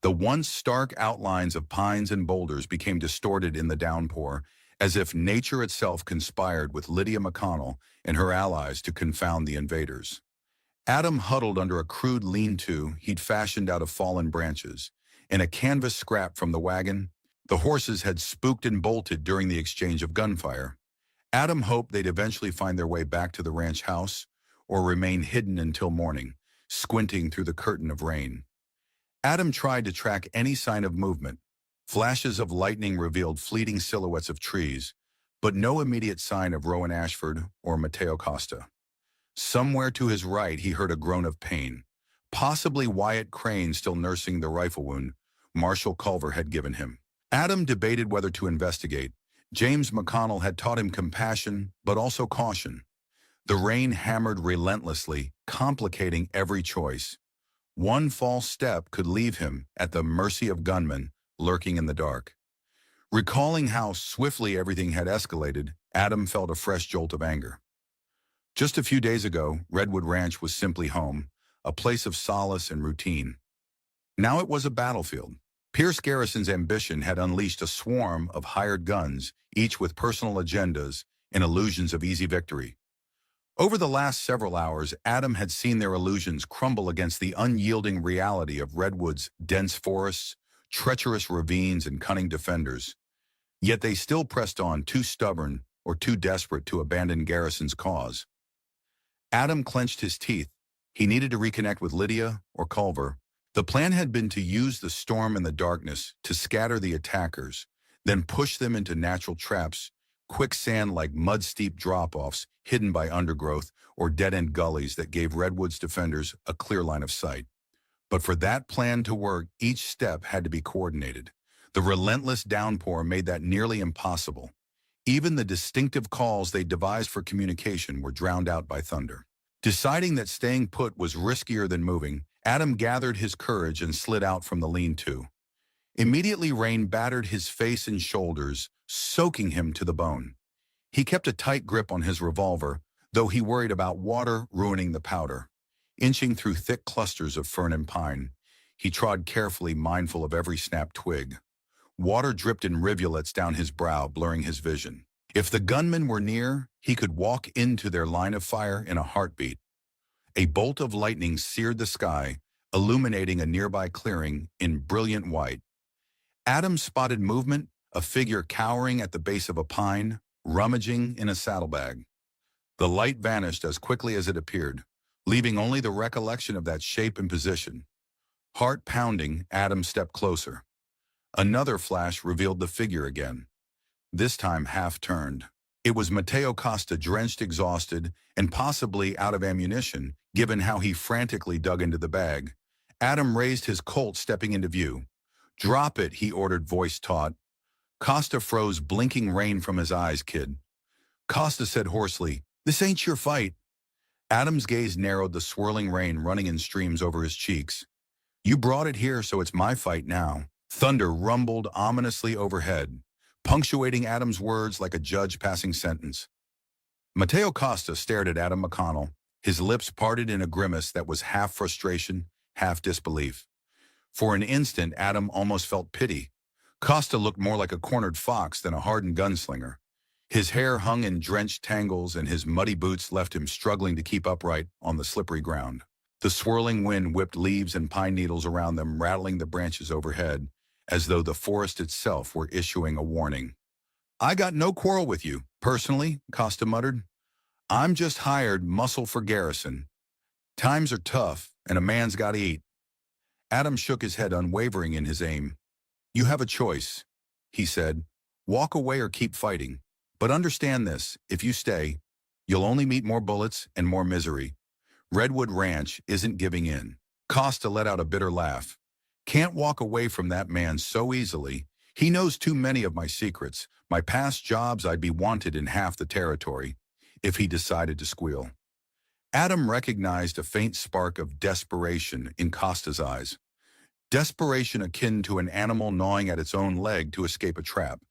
S1: The once stark outlines of pines and boulders became distorted in the downpour, as if nature itself conspired with Lydia McConnell and her allies to confound the invaders. Adam huddled under a crude lean-to he'd fashioned out of fallen branches. In a canvas scrap from the wagon, the horses had spooked and bolted during the exchange of gunfire. Adam hoped they'd eventually find their way back to the ranch house, or remain hidden until morning, squinting through the curtain of rain. Adam tried to track any sign of movement. Flashes of lightning revealed fleeting silhouettes of trees, but no immediate sign of Rowan Ashford or Mateo Costa. Somewhere to his right, he heard a groan of pain, possibly Wyatt Crane still nursing the rifle wound Marshal Culver had given him. Adam debated whether to investigate. James McConnell had taught him compassion, but also caution. The rain hammered relentlessly, complicating every choice. One false step could leave him at the mercy of gunmen lurking in the dark. Recalling how swiftly everything had escalated, Adam felt a fresh jolt of anger. Just a few days ago, Redwood Ranch was simply home, a place of solace and routine. Now it was a battlefield. Pierce Garrison's ambition had unleashed a swarm of hired guns, each with personal agendas and illusions of easy victory. Over the last several hours, Adam had seen their illusions crumble against the unyielding reality of Redwood's dense forests, treacherous ravines, and cunning defenders. Yet they still pressed on, too stubborn or too desperate to abandon Garrison's cause. Adam clenched his teeth. He needed to reconnect with Lydia or Culver. The plan had been to use the storm and the darkness to scatter the attackers, then push them into natural traps, quicksand-like mud-steep drop-offs hidden by undergrowth or dead-end gullies that gave Redwood's defenders a clear line of sight. But for that plan to work, each step had to be coordinated. The relentless downpour made that nearly impossible. Even the distinctive calls they devised for communication were drowned out by thunder. Deciding that staying put was riskier than moving, Adam gathered his courage and slid out from the lean-to. Immediately, rain battered his face and shoulders, soaking him to the bone. He kept a tight grip on his revolver, though he worried about water ruining the powder. Inching through thick clusters of fern and pine, he trod carefully, mindful of every snapped twig. Water dripped in rivulets down his brow, blurring his vision. If the gunmen were near, he could walk into their line of fire in a heartbeat. A bolt of lightning seared the sky, illuminating a nearby clearing in brilliant white. Adam spotted movement, a figure cowering at the base of a pine, rummaging in a saddlebag. The light vanished as quickly as it appeared, leaving only the recollection of that shape and position. Heart pounding, Adam stepped closer. Another flash revealed the figure again, this time half-turned. It was Mateo Costa, drenched, exhausted, and possibly out of ammunition, given how he frantically dug into the bag. Adam raised his Colt, stepping into view. "Drop it," he ordered, voice taut. Costa froze, blinking rain from his eyes, kid. Costa said hoarsely, "This ain't your fight." Adam's gaze narrowed, the swirling rain running in streams over his cheeks. "You brought it here, so it's my fight now." Thunder rumbled ominously overhead, punctuating Adam's words like a judge passing sentence. Mateo Costa stared at Adam McConnell, his lips parted in a grimace that was half frustration, half disbelief. For an instant, Adam almost felt pity. Costa looked more like a cornered fox than a hardened gunslinger. His hair hung in drenched tangles, and his muddy boots left him struggling to keep upright on the slippery ground. The swirling wind whipped leaves and pine needles around them, rattling the branches overhead, as though the forest itself were issuing a warning. "I got no quarrel with you, personally," Costa muttered. "I'm just hired muscle for Garrison. Times are tough, and a man's got to eat." Adam shook his head, unwavering in his aim. "You have a choice," he said. "Walk away or keep fighting. But understand this, if you stay, you'll only meet more bullets and more misery. Redwood Ranch isn't giving in." Costa let out a bitter laugh. "Can't walk away from that man so easily. He knows too many of my secrets. My past jobs, I'd be wanted in half the territory if he decided to squeal." Adam recognized a faint spark of desperation in Costa's eyes. Desperation akin to an animal gnawing at its own leg to escape a trap.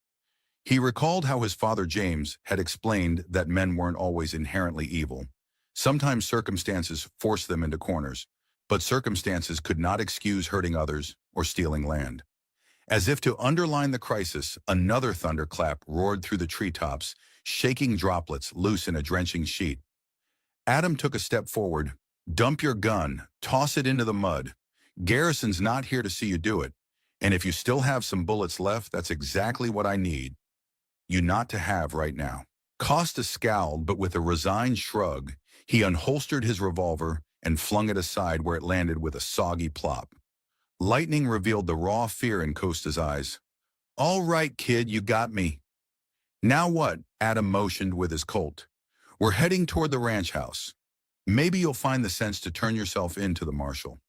S1: He recalled how his father James had explained that men weren't always inherently evil. Sometimes circumstances forced them into corners, but circumstances could not excuse hurting others or stealing land. As if to underline the crisis, another thunderclap roared through the treetops, shaking droplets loose in a drenching sheet. Adam took a step forward. "Dump your gun, toss it into the mud. Garrison's not here to see you do it, and if you still have some bullets left, that's exactly what I need you not to have right now." Costa scowled, but with a resigned shrug, he unholstered his revolver and flung it aside, where it landed with a soggy plop. Lightning revealed the raw fear in Costa's eyes. "All right, kid, you got me." "Now what?" Adam motioned with his Colt. "We're heading toward the ranch house. Maybe you'll find the sense to turn yourself in to the marshal.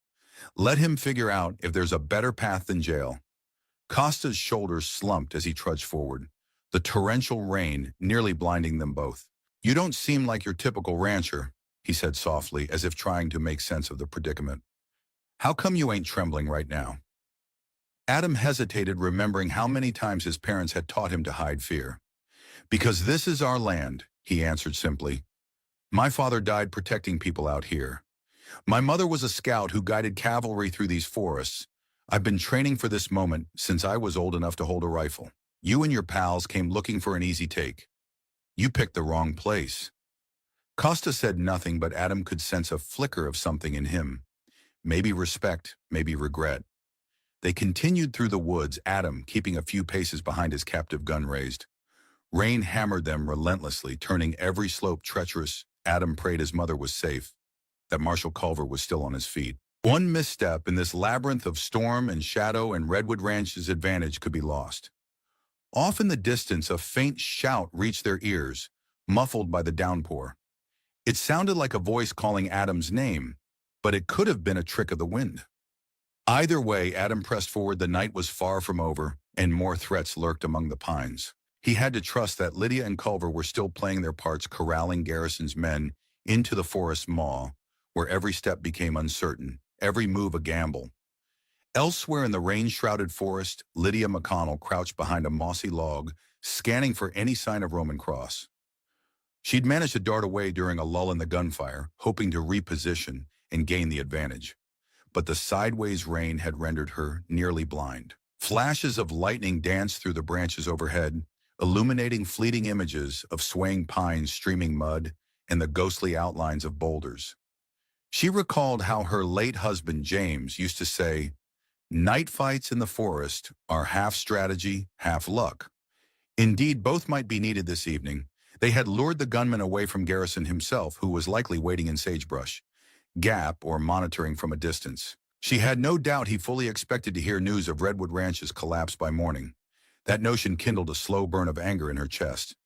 S1: Let him figure out if there's a better path than jail." Costa's shoulders slumped as he trudged forward, the torrential rain nearly blinding them both. "You don't seem like your typical rancher," he said softly, as if trying to make sense of the predicament. "How come you ain't trembling right now?" Adam hesitated, remembering how many times his parents had taught him to hide fear. "Because this is our land," he answered simply. "My father died protecting people out here. My mother was a scout who guided cavalry through these forests. I've been training for this moment since I was old enough to hold a rifle. You and your pals came looking for an easy take. You picked the wrong place." Costa said nothing, but Adam could sense a flicker of something in him. Maybe respect, maybe regret. They continued through the woods, Adam keeping a few paces behind his captive gun raised. Rain hammered them relentlessly, turning every slope treacherous. Adam prayed his mother was safe, that Marshal Culver was still on his feet. One misstep in this labyrinth of storm and shadow, and Redwood Ranch's advantage could be lost. Off in the distance, a faint shout reached their ears, muffled by the downpour. It sounded like a voice calling Adam's name, but it could have been a trick of the wind. Either way, Adam pressed forward. The night was far from over, and more threats lurked among the pines. He had to trust that Lydia and Culver were still playing their parts, corralling Garrison's men into the forest's maw, where every step became uncertain, every move a gamble. Elsewhere in the rain-shrouded forest, Lydia McConnell crouched behind a mossy log, scanning for any sign of Roman cross. She'd managed to dart away during a lull in the gunfire, hoping to reposition and gain the advantage. But the sideways rain had rendered her nearly blind. Flashes of lightning danced through the branches overhead, illuminating fleeting images of swaying pines, streaming mud, and the ghostly outlines of boulders. She recalled how her late husband James used to say, "Night fights in the forest are half strategy, half luck." Indeed, both might be needed this evening. They had lured the gunman away from Garrison himself, who was likely waiting in sagebrush, gap, or monitoring from a distance. She had no doubt he fully expected to hear news of Redwood Ranch's collapse by morning. That notion kindled a slow burn of anger in her chest.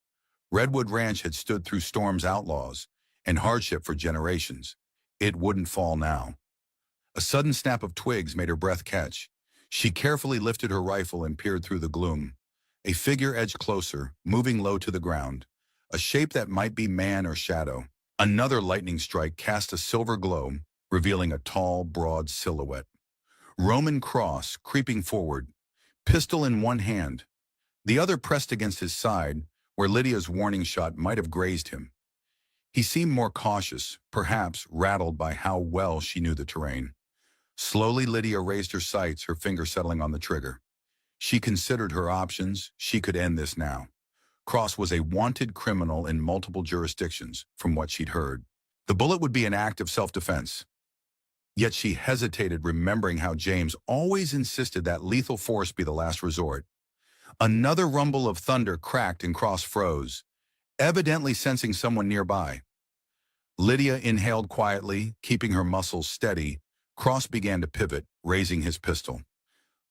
S1: Redwood Ranch had stood through storms, outlaws, and hardship for generations. It wouldn't fall now. A sudden snap of twigs made her breath catch. She carefully lifted her rifle and peered through the gloom. A figure edged closer, moving low to the ground. A shape that might be man or shadow. Another lightning strike cast a silver glow, revealing a tall, broad silhouette. Roman cross, creeping forward, pistol in one hand, the other pressed against his side, where Lydia's warning shot might have grazed him. He seemed more cautious, perhaps rattled by how well she knew the terrain. Slowly, Lydia raised her sights, her finger settling on the trigger. She considered her options. She could end this now. Cross was a wanted criminal in multiple jurisdictions, from what she'd heard. The bullet would be an act of self-defense. Yet she hesitated, remembering how James always insisted that lethal force be the last resort. Another rumble of thunder cracked and Cross froze, evidently sensing someone nearby. Lydia inhaled quietly, keeping her muscles steady. Cross began to pivot, raising his pistol.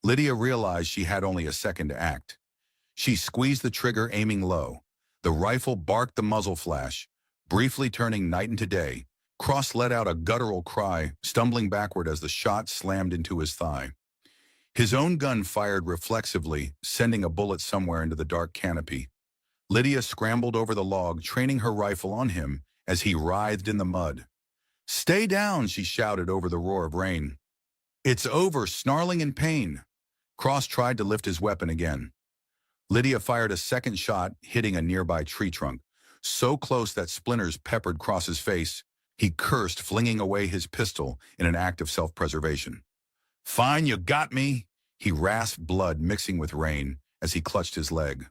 S1: Lydia realized she had only a second to act. She squeezed the trigger, aiming low. The rifle barked the muzzle flash, briefly turning night into day. Cross let out a guttural cry, stumbling backward as the shot slammed into his thigh. His own gun fired reflexively, sending a bullet somewhere into the dark canopy. Lydia scrambled over the log, training her rifle on him as he writhed in the mud. "Stay down," she shouted over the roar of rain. "It's over," snarling in pain. Cross tried to lift his weapon again. Lydia fired a second shot, hitting a nearby tree trunk, so close that splinters peppered Cross's face. He cursed, flinging away his pistol in an act of self-preservation. "Fine, you got me," he rasped, blood mixing with rain as he clutched his leg.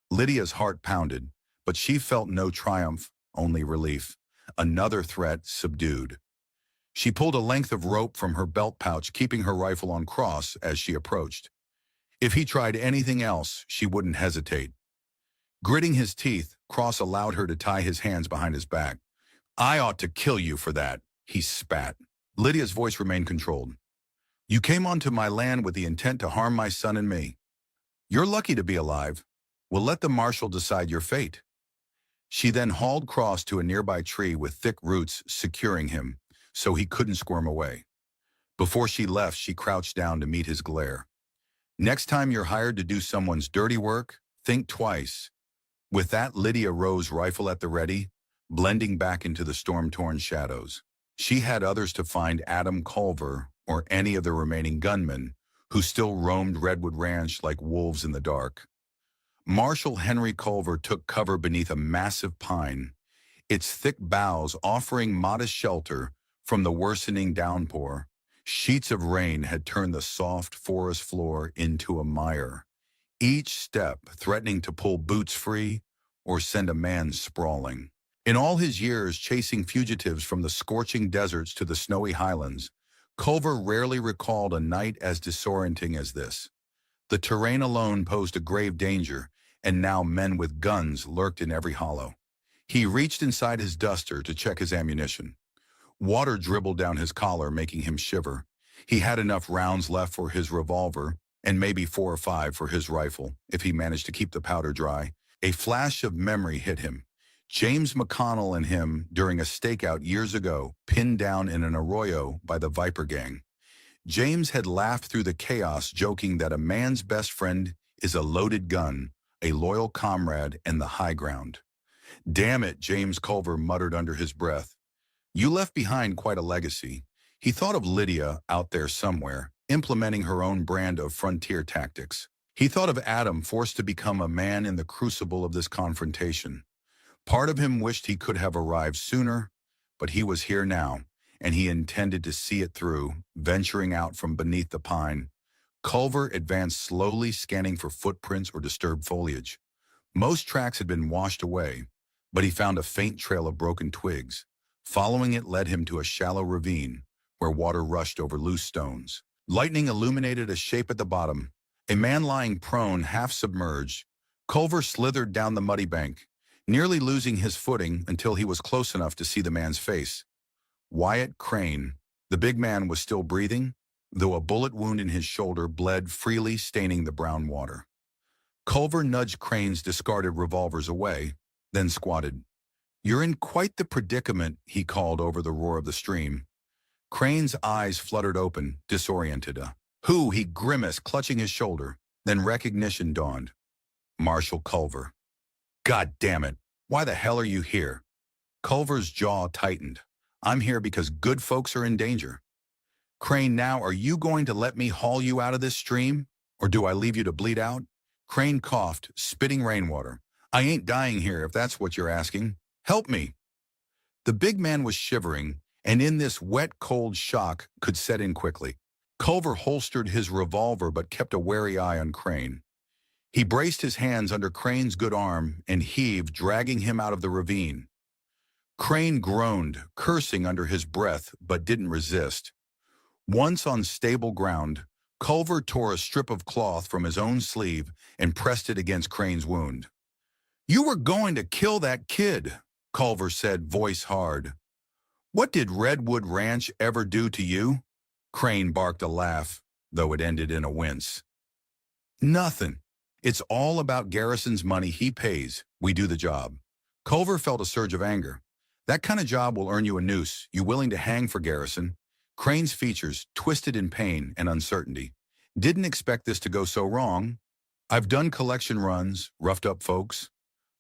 S1: Lydia's heart pounded, but she felt no triumph, only relief. Another threat subdued. She pulled a length of rope from her belt pouch, keeping her rifle on Cross as she approached. If he tried anything else, she wouldn't hesitate. Gritting his teeth, Cross allowed her to tie his hands behind his back. "I ought to kill you for that," he spat. Lydia's voice remained controlled. "You came onto my land with the intent to harm my son and me. You're lucky to be alive. We'll let the marshal decide your fate." She then hauled Cross to a nearby tree with thick roots securing him, so he couldn't squirm away. Before she left, she crouched down to meet his glare. "Next time you're hired to do someone's dirty work, think twice." With that, Lydia rose, rifle at the ready, blending back into the storm-torn shadows. She had others to find: Adam Culver or any of the remaining gunmen who still roamed Redwood Ranch like wolves in the dark. Marshal Henry Culver took cover beneath a massive pine, its thick boughs offering modest shelter from the worsening downpour. Sheets of rain had turned the soft forest floor into a mire, each step threatening to pull boots free or send a man sprawling. In all his years chasing fugitives from the scorching deserts to the snowy highlands, Culver rarely recalled a night as disorienting as this. The terrain alone posed a grave danger, and now men with guns lurked in every hollow. He reached inside his duster to check his ammunition. Water dribbled down his collar, making him shiver. He had enough rounds left for his revolver, and maybe 4 or 5 for his rifle, if he managed to keep the powder dry. A flash of memory hit him. James McConnell and him during a stakeout years ago, pinned down in an arroyo by the Viper Gang. James had laughed through the chaos, joking that a man's best friend is a loaded gun, a loyal comrade, and the high ground. "Damn it," James Culver muttered under his breath. "You left behind quite a legacy." He thought of Lydia out there somewhere, implementing her own brand of frontier tactics. He thought of Adam, forced to become a man in the crucible of this confrontation. Part of him wished he could have arrived sooner, but he was here now, and he intended to see it through, venturing out from beneath the pine. Culver advanced slowly, scanning for footprints or disturbed foliage. Most tracks had been washed away, but he found a faint trail of broken twigs. Following it led him to a shallow ravine, where water rushed over loose stones. Lightning illuminated a shape at the bottom, a man lying prone, half submerged. Culver slithered down the muddy bank, nearly losing his footing until he was close enough to see the man's face. Wyatt Crane. The big man was still breathing, though a bullet wound in his shoulder bled freely, staining the brown water. Culver nudged Crane's discarded revolvers away, then squatted. "You're in quite the predicament," he called over the roar of the stream. Crane's eyes fluttered open, disoriented. "Who?" he grimaced, clutching his shoulder. Then recognition dawned. Marshall Culver. God damn it. Why the hell are you here? Culver's jaw tightened. I'm here because good folks are in danger. Crane, now are you going to let me haul you out of this stream? Or do I leave you to bleed out? Crane coughed, spitting rainwater. I ain't dying here if that's what you're asking. Help me. The big man was shivering, and in this wet, cold shock could set in quickly. Culver holstered his revolver but kept a wary eye on Crane. He braced his hands under Crane's good arm and heaved, dragging him out of the ravine. Crane groaned, cursing under his breath, but didn't resist. Once on stable ground, Culver tore a strip of cloth from his own sleeve and pressed it against Crane's wound. "You were going to kill that kid," Culver said, voice hard. "What did Redwood Ranch ever do to you?" Crane barked a laugh, though it ended in a wince. "Nothing. It's all about Garrison's money. He pays. We do the job." Culver felt a surge of anger. "That kind of job will earn you a noose. You willing to hang for Garrison?" Crane's features twisted in pain and uncertainty. "Didn't expect this to go so wrong. I've done collection runs, roughed up folks,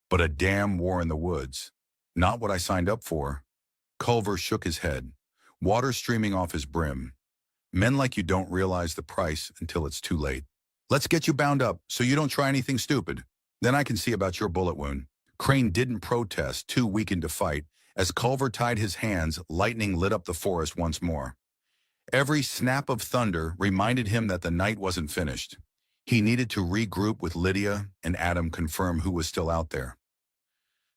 S1: but a damn war in the woods. Not what I signed up for." Culver shook his head, water streaming off his brim. "Men like you don't realize the price until it's too late. Let's get you bound up so you don't try anything stupid. Then I can see about your bullet wound." Crane didn't protest, too weakened to fight. As Culver tied his hands, lightning lit up the forest once more. Every snap of thunder reminded him that the night wasn't finished. He needed to regroup with Lydia and Adam, confirm who was still out there.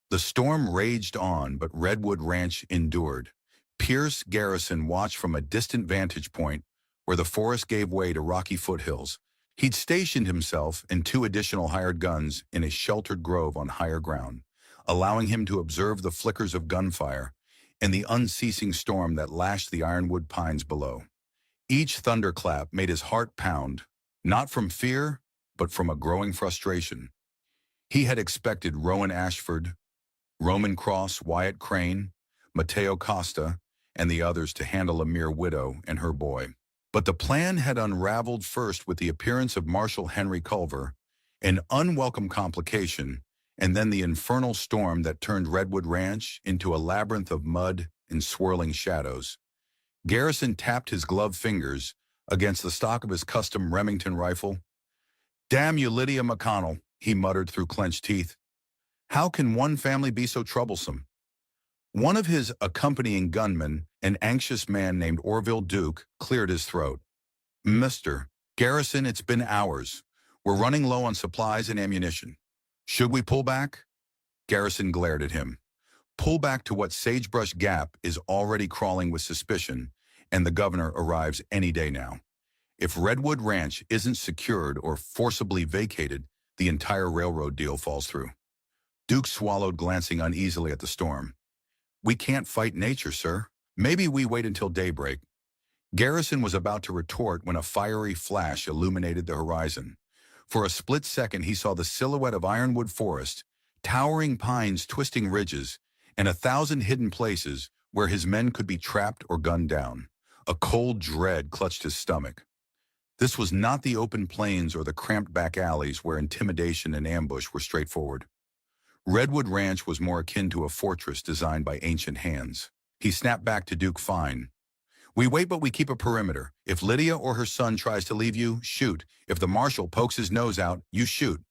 S1: The storm raged on, but Redwood Ranch endured. Pierce Garrison watched from a distant vantage point where the forest gave way to rocky foothills. He'd stationed himself and 2 additional hired guns in a sheltered grove on higher ground, allowing him to observe the flickers of gunfire and the unceasing storm that lashed the ironwood pines below. Each thunderclap made his heart pound, not from fear, but from a growing frustration. He had expected Rowan Ashford, Roman Cross, Wyatt Crane, Mateo Costa, and the others to handle a mere widow and her boy. But the plan had unraveled first with the appearance of Marshal Henry Culver, an unwelcome complication, and then the infernal storm that turned Redwood Ranch into a labyrinth of mud and swirling shadows. Garrison tapped his gloved fingers against the stock of his custom Remington rifle. "Damn you, Lydia McConnell," he muttered through clenched teeth. "How can one family be so troublesome?" One of his accompanying gunmen, an anxious man named Orville Duke, cleared his throat. "Mr. Garrison, it's been hours. We're running low on supplies and ammunition. Should we pull back?" Garrison glared at him. "Pull back to what Sagebrush Gap is already crawling with suspicion, and the governor arrives any day now. If Redwood Ranch isn't secured or forcibly vacated, the entire railroad deal falls through." Duke swallowed, glancing uneasily at the storm. "We can't fight nature, sir. Maybe we wait until daybreak." Garrison was about to retort when a fiery flash illuminated the horizon. For a split second, he saw the silhouette of ironwood forest, towering pines, twisting ridges, and 1,000 hidden places where his men could be trapped or gunned down. A cold dread clutched his stomach. This was not the open plains or the cramped back alleys where intimidation and ambush were straightforward. Redwood Ranch was more akin to a fortress designed by ancient hands. He snapped back to Duke. "Fine. We wait, but we keep a perimeter. If Lydia or her son tries to leave you, shoot. If the marshal pokes his nose out, you shoot.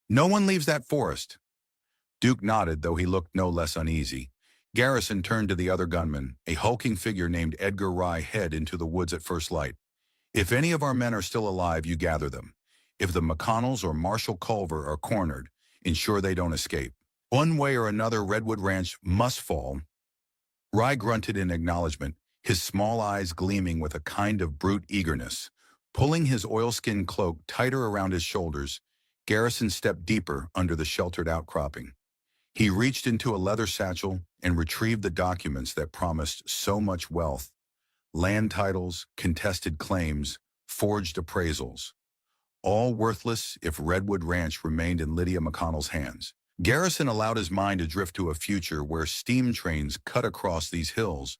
S1: No one leaves that forest." Duke nodded, though he looked no less uneasy. Garrison turned to the other gunman, a hulking figure named Edgar Rye. "Head into the woods at first light. If any of our men are still alive, you gather them. If the McConnells or Marshal Culver are cornered, ensure they don't escape. One way or another, Redwood Ranch must fall." Rye grunted in acknowledgement, his small eyes gleaming with a kind of brute eagerness. Pulling his oilskin cloak tighter around his shoulders, Garrison stepped deeper under the sheltered outcropping. He reached into a leather satchel and retrieved the documents that promised so much wealth: land titles, contested claims, forged appraisals. All worthless if Redwood Ranch remained in Lydia McConnell's hands. Garrison allowed his mind to drift to a future where steam trains cut across these hills,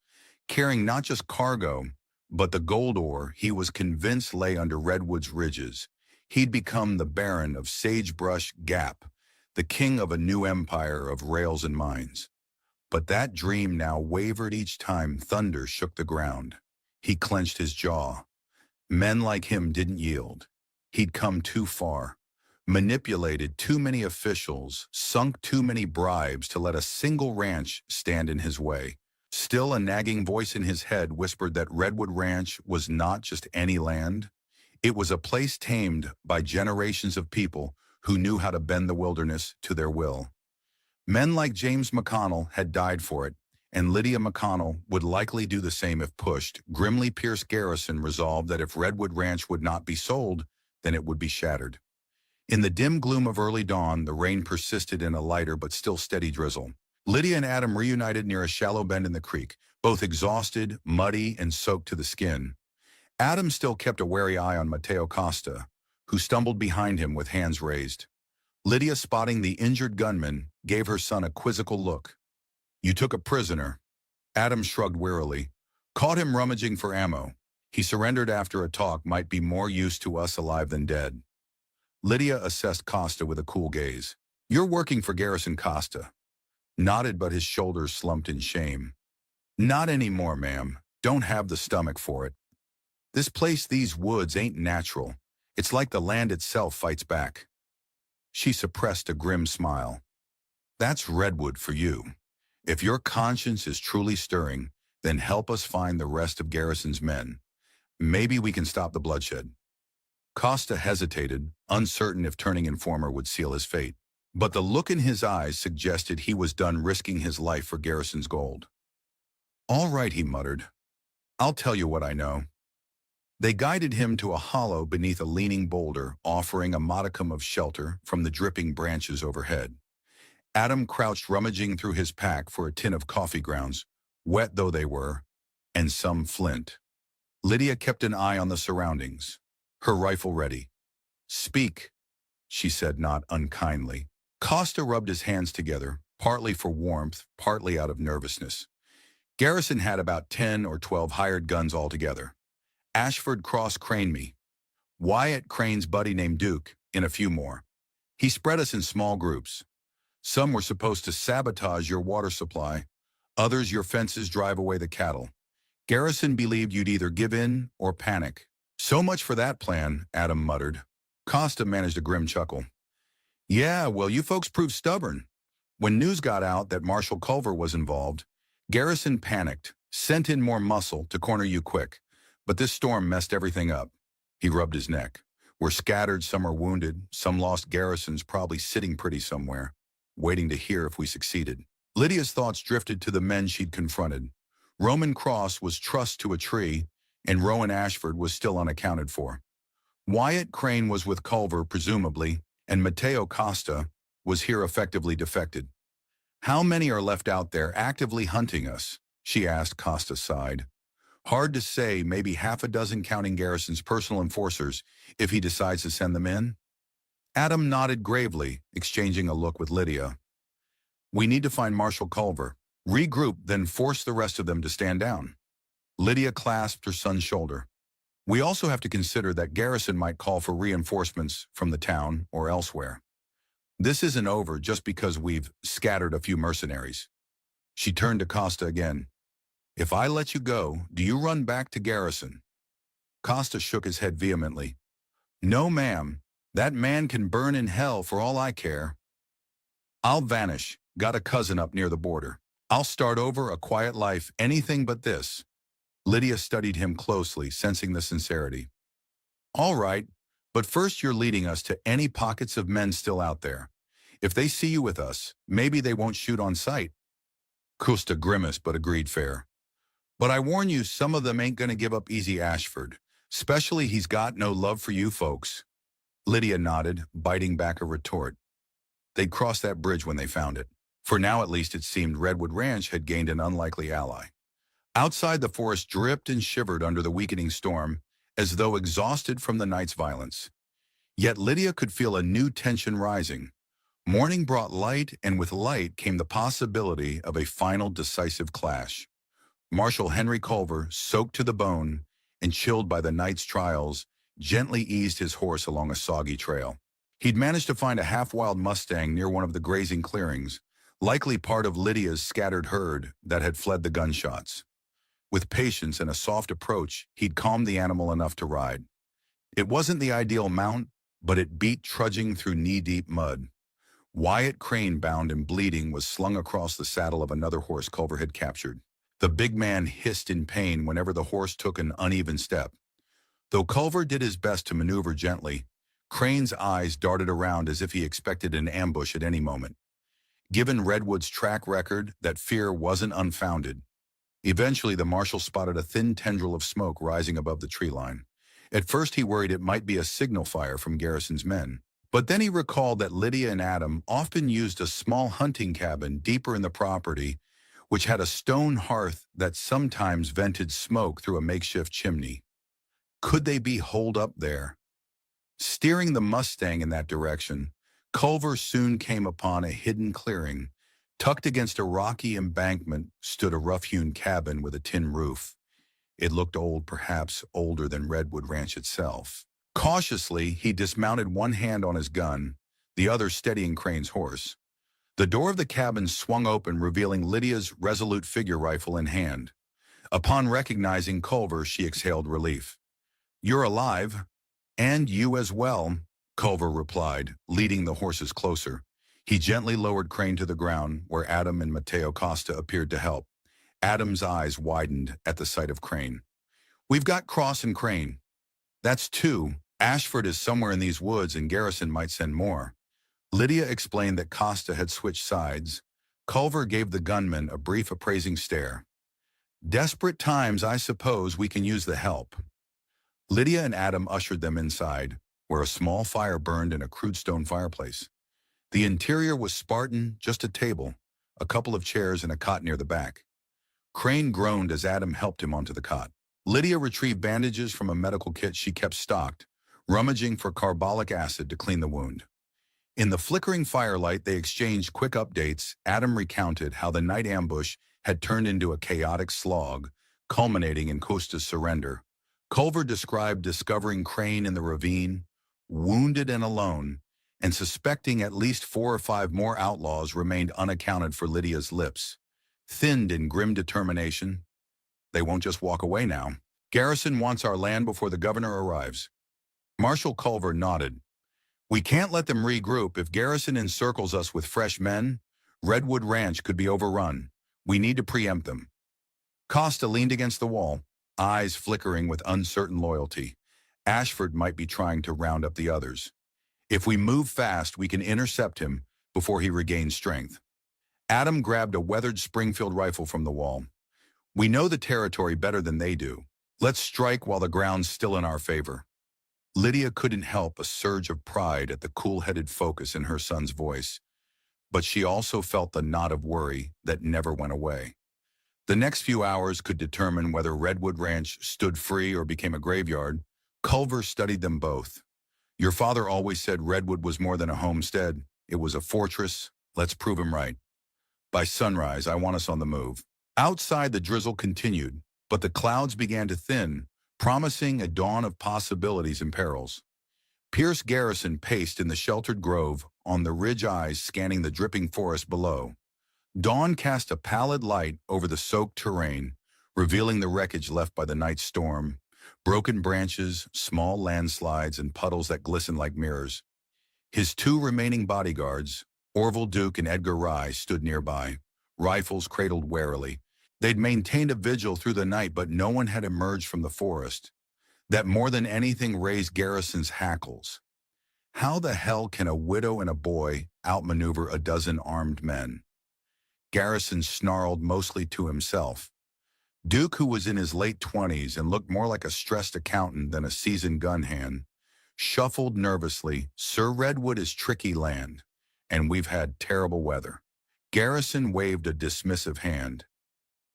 S1: carrying not just cargo, but the gold ore he was convinced lay under Redwood's ridges. He'd become the Baron of Sagebrush Gap, the king of a new empire of rails and mines. But that dream now wavered each time thunder shook the ground. He clenched his jaw. Men like him didn't yield. He'd come too far, manipulated too many officials, sunk too many bribes to let a single ranch stand in his way. Still, a nagging voice in his head whispered that Redwood Ranch was not just any land. It was a place tamed by generations of people who knew how to bend the wilderness to their will. Men like James McConnell had died for it, and Lydia McConnell would likely do the same if pushed. Grimly Pierce Garrison resolved that if Redwood Ranch would not be sold, then it would be shattered. In the dim gloom of early dawn, the rain persisted in a lighter but still steady drizzle. Lydia and Adam reunited near a shallow bend in the creek, both exhausted, muddy, and soaked to the skin. Adam still kept a wary eye on Mateo Costa, who stumbled behind him with hands raised. Lydia, spotting the injured gunman, gave her son a quizzical look. "You took a prisoner." Adam shrugged wearily. "Caught him rummaging for ammo. He surrendered after a talk might be more use to us alive than dead." Lydia assessed Costa with a cool gaze. "You're working for Garrison Costa." Nodded, but his shoulders slumped in shame. "Not anymore, ma'am. Don't have the stomach for it. This place, these woods, ain't natural. It's like the land itself fights back." She suppressed a grim smile. "That's Redwood for you. If your conscience is truly stirring, then help us find the rest of Garrison's men. Maybe we can stop the bloodshed." Costa hesitated, uncertain if turning informer would seal his fate. But the look in his eyes suggested he was done risking his life for Garrison's gold. "All right," he muttered. "I'll tell you what I know." They guided him to a hollow beneath a leaning boulder, offering a modicum of shelter from the dripping branches overhead. Adam crouched, rummaging through his pack for a tin of coffee grounds, wet though they were, and some flint. Lydia kept an eye on the surroundings, her rifle ready. "Speak," she said, not unkindly. Costa rubbed his hands together, partly for warmth, partly out of nervousness. Garrison had about 10 or 12 hired guns altogether. Ashford Cross Crane me, Wyatt Crane's buddy named Duke, and a few more. He spread us in small groups. Some were supposed to sabotage your water supply, others your fences drive away the cattle. Garrison believed you'd either give in or panic. "So much for that plan," Adam muttered. Costa managed a grim chuckle. "Yeah, well, you folks proved stubborn. When news got out that Marshal Culver was involved, Garrison panicked, sent in more muscle to corner you quick. But this storm messed everything up." He rubbed his neck. "We're scattered, some are wounded, some lost garrisons probably sitting pretty somewhere, waiting to hear if we succeeded." Lydia's thoughts drifted to the men she'd confronted. Roman Cross was trussed to a tree, and Rowan Ashford was still unaccounted for. Wyatt Crane was with Culver, presumably, and Mateo Costa was here effectively defected. "How many are left out there actively hunting us?" she asked. Costa sighed. "Hard to say, maybe half a dozen counting Garrison's personal enforcers, if he decides to send them in." Adam nodded gravely, exchanging a look with Lydia. "We need to find Marshal Culver, regroup, then force the rest of them to stand down." Lydia clasped her son's shoulder. "We also have to consider that Garrison might call for reinforcements from the town or elsewhere. This isn't over just because we've scattered a few mercenaries." She turned to Costa again. "If I let you go, do you run back to Garrison?" Costa shook his head vehemently. "No, ma'am. That man can burn in hell for all I care. I'll vanish. Got a cousin up near the border. I'll start over, a quiet life, anything but this." Lydia studied him closely, sensing the sincerity. "All right, but first you're leading us to any pockets of men still out there. If they see you with us, maybe they won't shoot on sight." Costa grimaced but agreed fair. "But I warn you, some of them ain't gonna give up easy, Ashford. Especially he's got no love for you folks." Lydia nodded, biting back a retort. They'd cross that bridge when they found it. For now, at least, it seemed Redwood Ranch had gained an unlikely ally. Outside, the forest dripped and shivered under the weakening storm, as though exhausted from the night's violence. Yet Lydia could feel a new tension rising. Morning brought light, and with light came the possibility of a final decisive clash. Marshal Henry Culver, soaked to the bone and chilled by the night's trials, gently eased his horse along a soggy trail. He'd managed to find a half-wild Mustang near one of the grazing clearings, likely part of Lydia's scattered herd that had fled the gunshots. With patience and a soft approach, he'd calmed the animal enough to ride. It wasn't the ideal mount, but it beat trudging through knee-deep mud. Wyatt Crane, bound and bleeding, was slung across the saddle of another horse Culver had captured. The big man hissed in pain whenever the horse took an uneven step. Though Culver did his best to maneuver gently, Crane's eyes darted around as if he expected an ambush at any moment. Given Redwood's track record, that fear wasn't unfounded. Eventually, the marshal spotted a thin tendril of smoke rising above the tree line. At first, he worried it might be a signal fire from Garrison's men. But then he recalled that Lydia and Adam often used a small hunting cabin deeper in the property, which had a stone hearth that sometimes vented smoke through a makeshift chimney. Could they be holed up there? Steering the Mustang in that direction, Culver soon came upon a hidden clearing. Tucked against a rocky embankment stood a rough-hewn cabin with a tin roof. It looked old, perhaps older than Redwood Ranch itself. Cautiously, he dismounted, one hand on his gun, the other steadying Crane's horse. The door of the cabin swung open, revealing Lydia's resolute figure, rifle in hand. Upon recognizing Culver, she exhaled relief. "You're alive, and you as well," Culver replied, leading the horses closer. He gently lowered Crane to the ground, where Adam and Mateo Costa appeared to help. Adam's eyes widened at the sight of Crane. "We've got Cross and Crane. That's two. Ashford is somewhere in these woods, and Garrison might send more." Lydia explained that Costa had switched sides. Culver gave the gunman a brief appraising stare. "Desperate times, I suppose we can use the help." Lydia and Adam ushered them inside, where a small fire burned in a crude stone fireplace. The interior was Spartan, just a table, a couple of chairs, and a cot near the back. Crane groaned as Adam helped him onto the cot. Lydia retrieved bandages from a medical kit she kept stocked, rummaging for carbolic acid to clean the wound. In the flickering firelight, they exchanged quick updates. Adam recounted how the night ambush had turned into a chaotic slog, culminating in Costa's surrender. Culver described discovering Crane in the ravine, wounded and alone, and suspecting at least 4 or 5 more outlaws remained unaccounted for. Lydia's lips thinned in grim determination. "They won't just walk away now. Garrison wants our land before the governor arrives." Marshal Culver nodded. "We can't let them regroup. If Garrison encircles us with fresh men, Redwood Ranch could be overrun. We need to preempt them." Costa leaned against the wall, eyes flickering with uncertain loyalty. Ashford might be trying to round up the others. "If we move fast, we can intercept him before he regains strength." Adam grabbed a weathered Springfield rifle from the wall. "We know the territory better than they do. Let's strike while the ground's still in our favor." Lydia couldn't help a surge of pride at the cool-headed focus in her son's voice, but she also felt the knot of worry that never went away. The next few hours could determine whether Redwood Ranch stood free or became a graveyard. Culver studied them both. "Your father always said Redwood was more than a homestead. It was a fortress. Let's prove him right. By sunrise, I want us on the move." Outside, the drizzle continued, but the clouds began to thin, promising a dawn of possibilities and perils. Pierce Garrison paced in the sheltered grove, on the ridge, eyes scanning the dripping forest below. Dawn cast a pallid light over the soaked terrain, revealing the wreckage left by the night storm, broken branches, small landslides, and puddles that glistened like mirrors. His 2 remaining bodyguards, Orville Duke and Edgar Rye, stood nearby, rifles cradled warily. They'd maintained a vigil through the night, but no one had emerged from the forest. That more than anything raised Garrison's hackles. How the hell can a widow and a boy outmaneuver a dozen armed men? Garrison snarled, mostly to himself. Duke, who was in his late 20s and looked more like a stressed accountant than a seasoned gun hand, shuffled nervously. "Sir, Redwood is tricky land, and we've had terrible weather." Garrison waved a dismissive hand.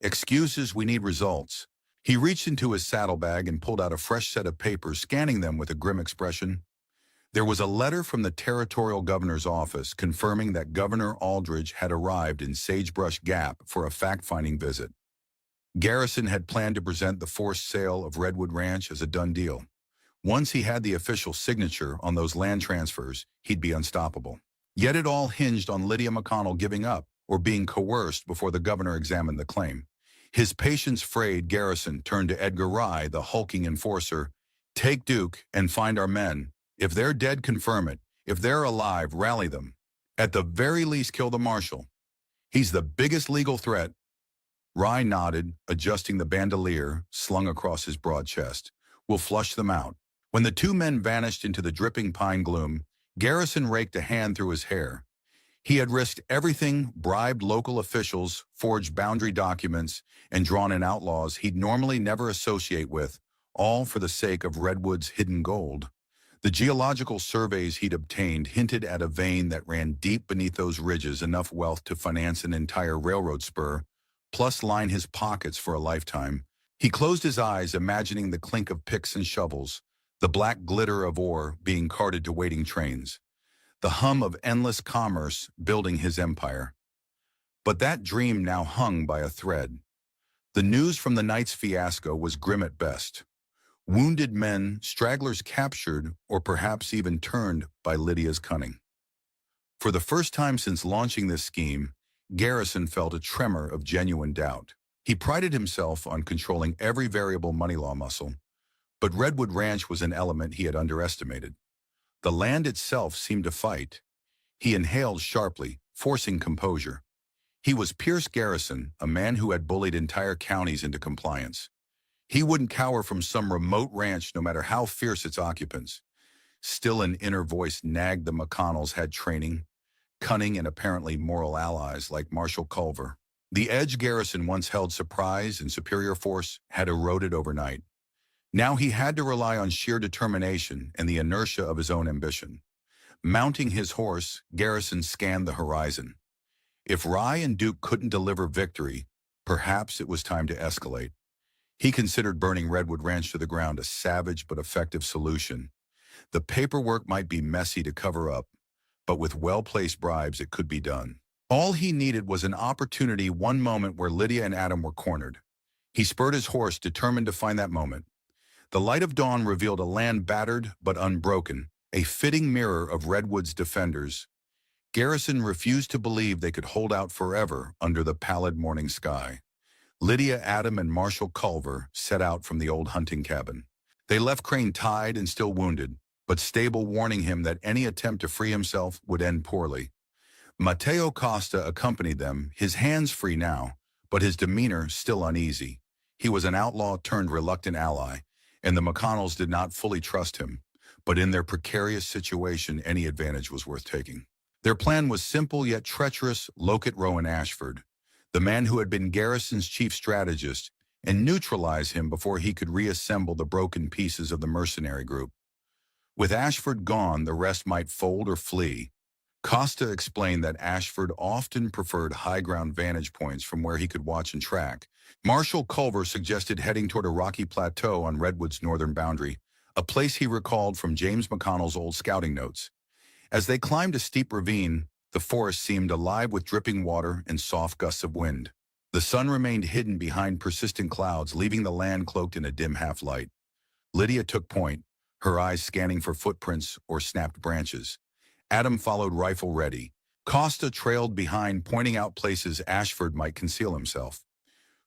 S1: "Excuses, we need results." He reached into his saddlebag and pulled out a fresh set of papers, scanning them with a grim expression. There was a letter from the territorial governor's office confirming that Governor Aldridge had arrived in Sagebrush Gap for a fact-finding visit. Garrison had planned to present the forced sale of Redwood Ranch as a done deal. Once he had the official signature on those land transfers, he'd be unstoppable. Yet it all hinged on Lydia McConnell giving up or being coerced before the governor examined the claim. His patience-frayed garrison turned to Edgar Rye, the hulking enforcer. "Take Duke and find our men. If they're dead, confirm it. If they're alive, rally them. At the very least, kill the marshal. He's the biggest legal threat." Rye nodded, adjusting the bandolier slung across his broad chest. "We'll flush them out." When the two men vanished into the dripping pine gloom, Garrison raked a hand through his hair. He had risked everything, bribed local officials, forged boundary documents, and drawn in outlaws he'd normally never associate with, all for the sake of Redwood's hidden gold. The geological surveys he'd obtained hinted at a vein that ran deep beneath those ridges, enough wealth to finance an entire railroad spur, plus line his pockets for a lifetime. He closed his eyes, imagining the clink of picks and shovels, the black glitter of ore being carted to waiting trains, the hum of endless commerce building his empire. But that dream now hung by a thread. The news from the night's fiasco was grim at best. Wounded men, stragglers captured, or perhaps even turned by Lydia's cunning. For the first time since launching this scheme, Garrison felt a tremor of genuine doubt. He prided himself on controlling every variable money law muscle, but Redwood Ranch was an element he had underestimated. The land itself seemed to fight. He inhaled sharply, forcing composure. He was Pierce Garrison, a man who had bullied entire counties into compliance. He wouldn't cower from some remote ranch no matter how fierce its occupants. Still, an inner voice nagged the McConnells had training, cunning, and apparently moral allies like Marshal Culver. The edge Garrison once held surprise and superior force had eroded overnight. Now he had to rely on sheer determination and the inertia of his own ambition. Mounting his horse, Garrison scanned the horizon. If Rye and Duke couldn't deliver victory, perhaps it was time to escalate. He considered burning Redwood Ranch to the ground a savage but effective solution. The paperwork might be messy to cover up, but with well-placed bribes it could be done. All he needed was an opportunity, one moment where Lydia and Adam were cornered. He spurred his horse, determined to find that moment. The light of dawn revealed a land battered but unbroken, a fitting mirror of Redwood's defenders. Garrison refused to believe they could hold out forever under the pallid morning sky. Lydia, Adam, and Marshal Culver set out from the old hunting cabin. They left Crane tied and still wounded, but stable, warning him that any attempt to free himself would end poorly. Mateo Costa accompanied them, his hands free now, but his demeanor still uneasy. He was an outlaw turned reluctant ally, and the McConnells did not fully trust him, but in their precarious situation, any advantage was worth taking. Their plan was simple yet treacherous: locate Rowan Ashford, the man who had been Garrison's chief strategist, and neutralize him before he could reassemble the broken pieces of the mercenary group. With Ashford gone, the rest might fold or flee. Costa explained that Ashford often preferred high-ground vantage points from where he could watch and track. Marshal Culver suggested heading toward a rocky plateau on Redwood's northern boundary, a place he recalled from James McConnell's old scouting notes. As they climbed a steep ravine, the forest seemed alive with dripping water and soft gusts of wind. The sun remained hidden behind persistent clouds, leaving the land cloaked in a dim half-light. Lydia took point, her eyes scanning for footprints or snapped branches. Adam followed, rifle ready. Costa trailed behind, pointing out places Ashford might conceal himself.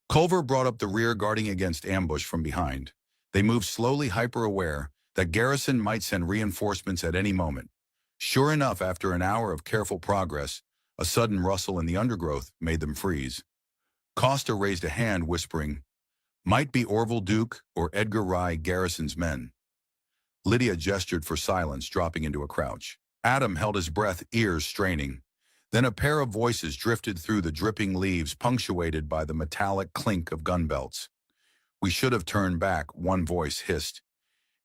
S1: Culver brought up the rear, guarding against ambush from behind. They moved slowly, hyper-aware that Garrison might send reinforcements at any moment. Sure enough, after an hour of careful progress, a sudden rustle in the undergrowth made them freeze. Costa raised a hand, whispering, "Might be Orville Duke or Edgar Rye, Garrison's men." Lydia gestured for silence, dropping into a crouch. Adam held his breath, ears straining. Then a pair of voices drifted through the dripping leaves, punctuated by the metallic clink of gun belts. "We should have turned back," one voice hissed.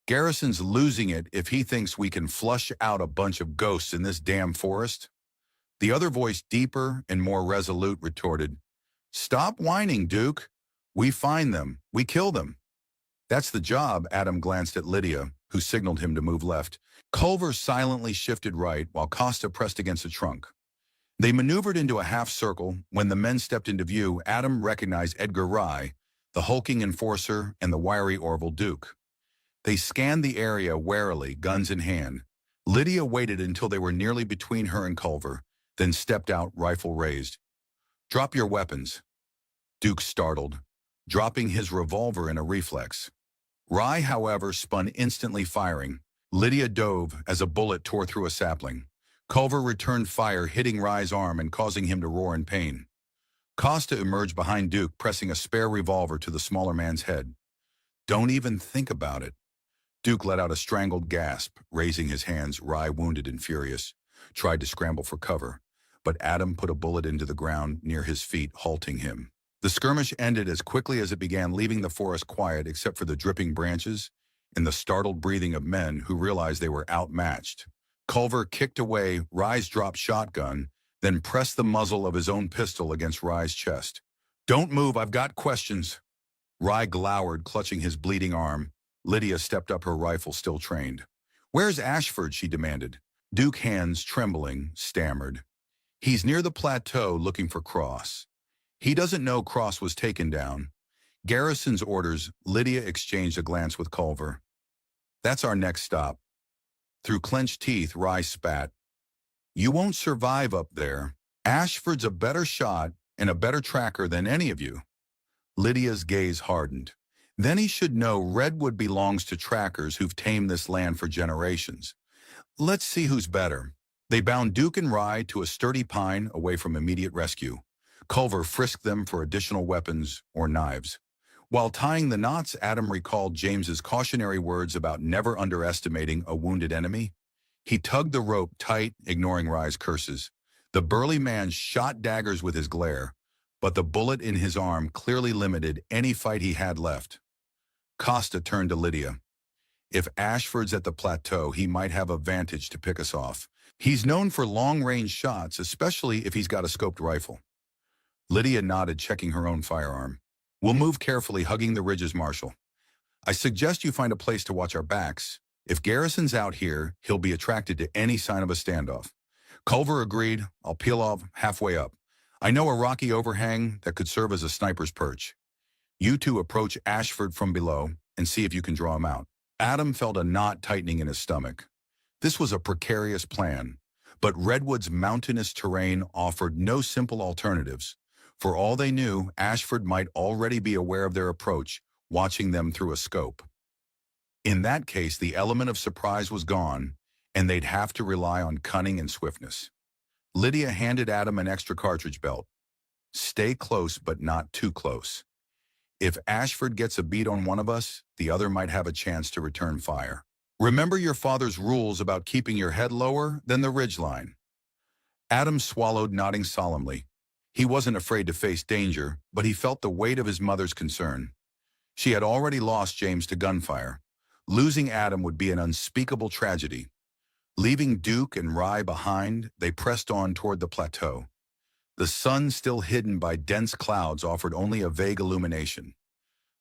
S1: "Garrison's losing it if he thinks we can flush out a bunch of ghosts in this damn forest." The other voice, deeper and more resolute, retorted, "Stop whining, Duke. We find them. We kill them." "That's the job." Adam glanced at Lydia, who signaled him to move left. Culver silently shifted right while Costa pressed against a trunk. They maneuvered into a half circle. When the men stepped into view, Adam recognized Edgar Rye, the hulking enforcer, and the wiry Orville Duke. They scanned the area warily, guns in hand. Lydia waited until they were nearly between her and Culver, then stepped out, rifle raised. "Drop your weapons." Duke startled, dropping his revolver in a reflex. Rye, however, spun instantly firing. Lydia dove as a bullet tore through a sapling. Culver returned fire, hitting Rye's arm and causing him to roar in pain. Costa emerged behind Duke, pressing a spare revolver to the smaller man's head. "Don't even think about it." Duke let out a strangled gasp, raising his hands. Rye, wounded and furious, tried to scramble for cover, but Adam put a bullet into the ground near his feet, halting him. The skirmish ended as quickly as it began, leaving the forest quiet except for the dripping branches and the startled breathing of men who realized they were outmatched. Culver kicked away Rye's dropped shotgun, then pressed the muzzle of his own pistol against Rye's chest. "Don't move, I've got questions." Rye glowered, clutching his bleeding arm. Lydia stepped up, her rifle still trained. "Where's Ashford?" she demanded. Duke, hands trembling, stammered. "He's near the plateau looking for Cross. He doesn't know Cross was taken down." "Garrison's orders." Lydia exchanged a glance with Culver. "That's our next stop." Through clenched teeth, Rye spat. "You won't survive up there. Ashford's a better shot and a better tracker than any of you." Lydia's gaze hardened. "Then he should know Redwood belongs to trackers who've tamed this land for generations. Let's see who's better." They bound Duke and Rye to a sturdy pine away from immediate rescue. Culver frisked them for additional weapons or knives. While tying the knots, Adam recalled James's cautionary words about never underestimating a wounded enemy. He tugged the rope tight, ignoring Rye's curses. The burly man shot daggers with his glare, but the bullet in his arm clearly limited any fight he had left. Costa turned to Lydia. "If Ashford's at the plateau, he might have a vantage to pick us off. He's known for long-range shots, especially if he's got a scoped rifle." Lydia nodded, checking her own firearm. "We'll move carefully, hugging the ridges, Marshal. I suggest you find a place to watch our backs. If Garrison's out here, he'll be attracted to any sign of a standoff." Culver agreed. "I'll peel off halfway up. I know a rocky overhang that could serve as a sniper's perch. You two approach Ashford from below and see if you can draw him out." Adam felt a knot tightening in his stomach. This was a precarious plan, but Redwood's mountainous terrain offered no simple alternatives. For all they knew, Ashford might already be aware of their approach, watching them through a scope. In that case, the element of surprise was gone, and they'd have to rely on cunning and swiftness. Lydia handed Adam an extra cartridge belt. "Stay close, but not too close. If Ashford gets a beat on one of us, the other might have a chance to return fire. Remember your father's rules about keeping your head lower than the ridgeline." Adam swallowed, nodding solemnly. He wasn't afraid to face danger, but he felt the weight of his mother's concern. She had already lost James to gunfire. Losing Adam would be an unspeakable tragedy. Leaving Duke and Rye behind, they pressed on toward the plateau. The sun, still hidden by dense clouds, offered only a vague illumination.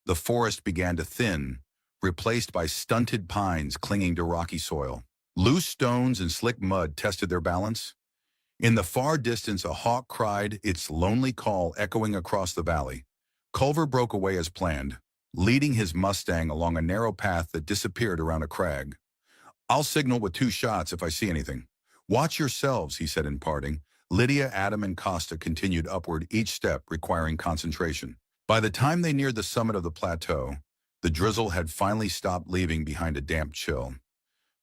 S1: The forest began to thin, replaced by stunted pines clinging to rocky soil. Loose stones and slick mud tested their balance. In the far distance, a hawk cried, its lonely call echoing across the valley. Culver broke away as planned, leading his Mustang along a narrow path that disappeared around a crag. "I'll signal with 2 shots if I see anything. Watch yourselves," he said in parting. Lydia, Adam, and Costa continued upward, each step requiring concentration. By the time they neared the summit of the plateau, the drizzle had finally stopped, leaving behind a damp chill.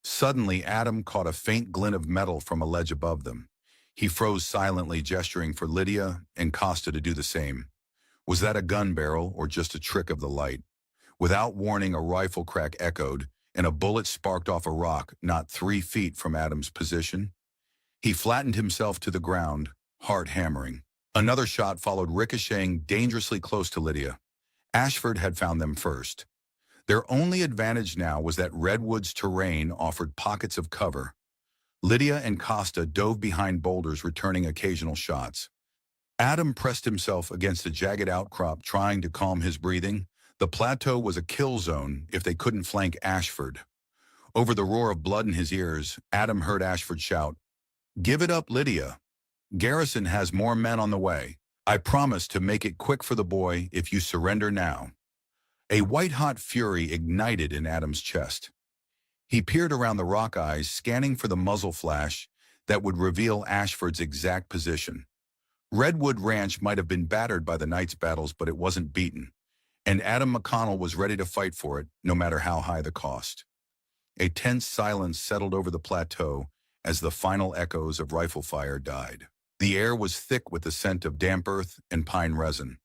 S1: Suddenly, Adam caught a faint glint of metal from a ledge above them. He froze silently, gesturing for Lydia and Costa to do the same. Was that a gun barrel or just a trick of the light? Without warning, a rifle crack echoed, and a bullet sparked off a rock not 3 feet from Adam's position. He flattened himself to the ground, heart hammering. Another shot followed, ricocheting dangerously close to Lydia. Ashford had found them first. Their only advantage now was that Redwood's terrain offered pockets of cover. Lydia and Costa dove behind boulders, returning occasional shots. Adam pressed himself against a jagged outcrop, trying to calm his breathing. The plateau was a kill zone if they couldn't flank Ashford. Over the roar of blood in his ears, Adam heard Ashford shout, "Give it up, Lydia. Garrison has more men on the way. I promise to make it quick for the boy if you surrender now." A white-hot fury ignited in Adam's chest. He peered around the rock eyes, scanning for the muzzle flash that would reveal Ashford's exact position. Redwood Ranch might have been battered by the night's battles, but it wasn't beaten, and Adam McConnell was ready to fight for it, no matter how high the cost. A tense silence settled over the plateau as the final echoes of rifle fire died. The air was thick with the scent of damp earth and pine resin.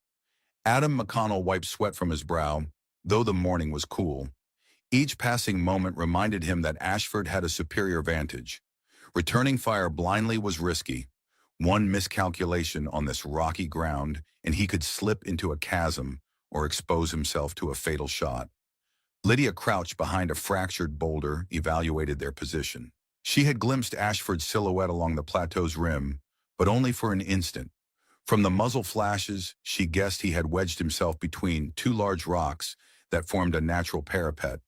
S1: Adam McConnell wiped sweat from his brow, though the morning was cool. Each passing moment reminded him that Ashford had a superior vantage. Returning fire blindly was risky. One miscalculation on this rocky ground, and he could slip into a chasm or expose himself to a fatal shot. Lydia crouched behind a fractured boulder, evaluated their position. She had glimpsed Ashford's silhouette along the plateau's rim, but only for an instant. From the muzzle flashes, she guessed he had wedged himself between two large rocks that formed a natural parapet.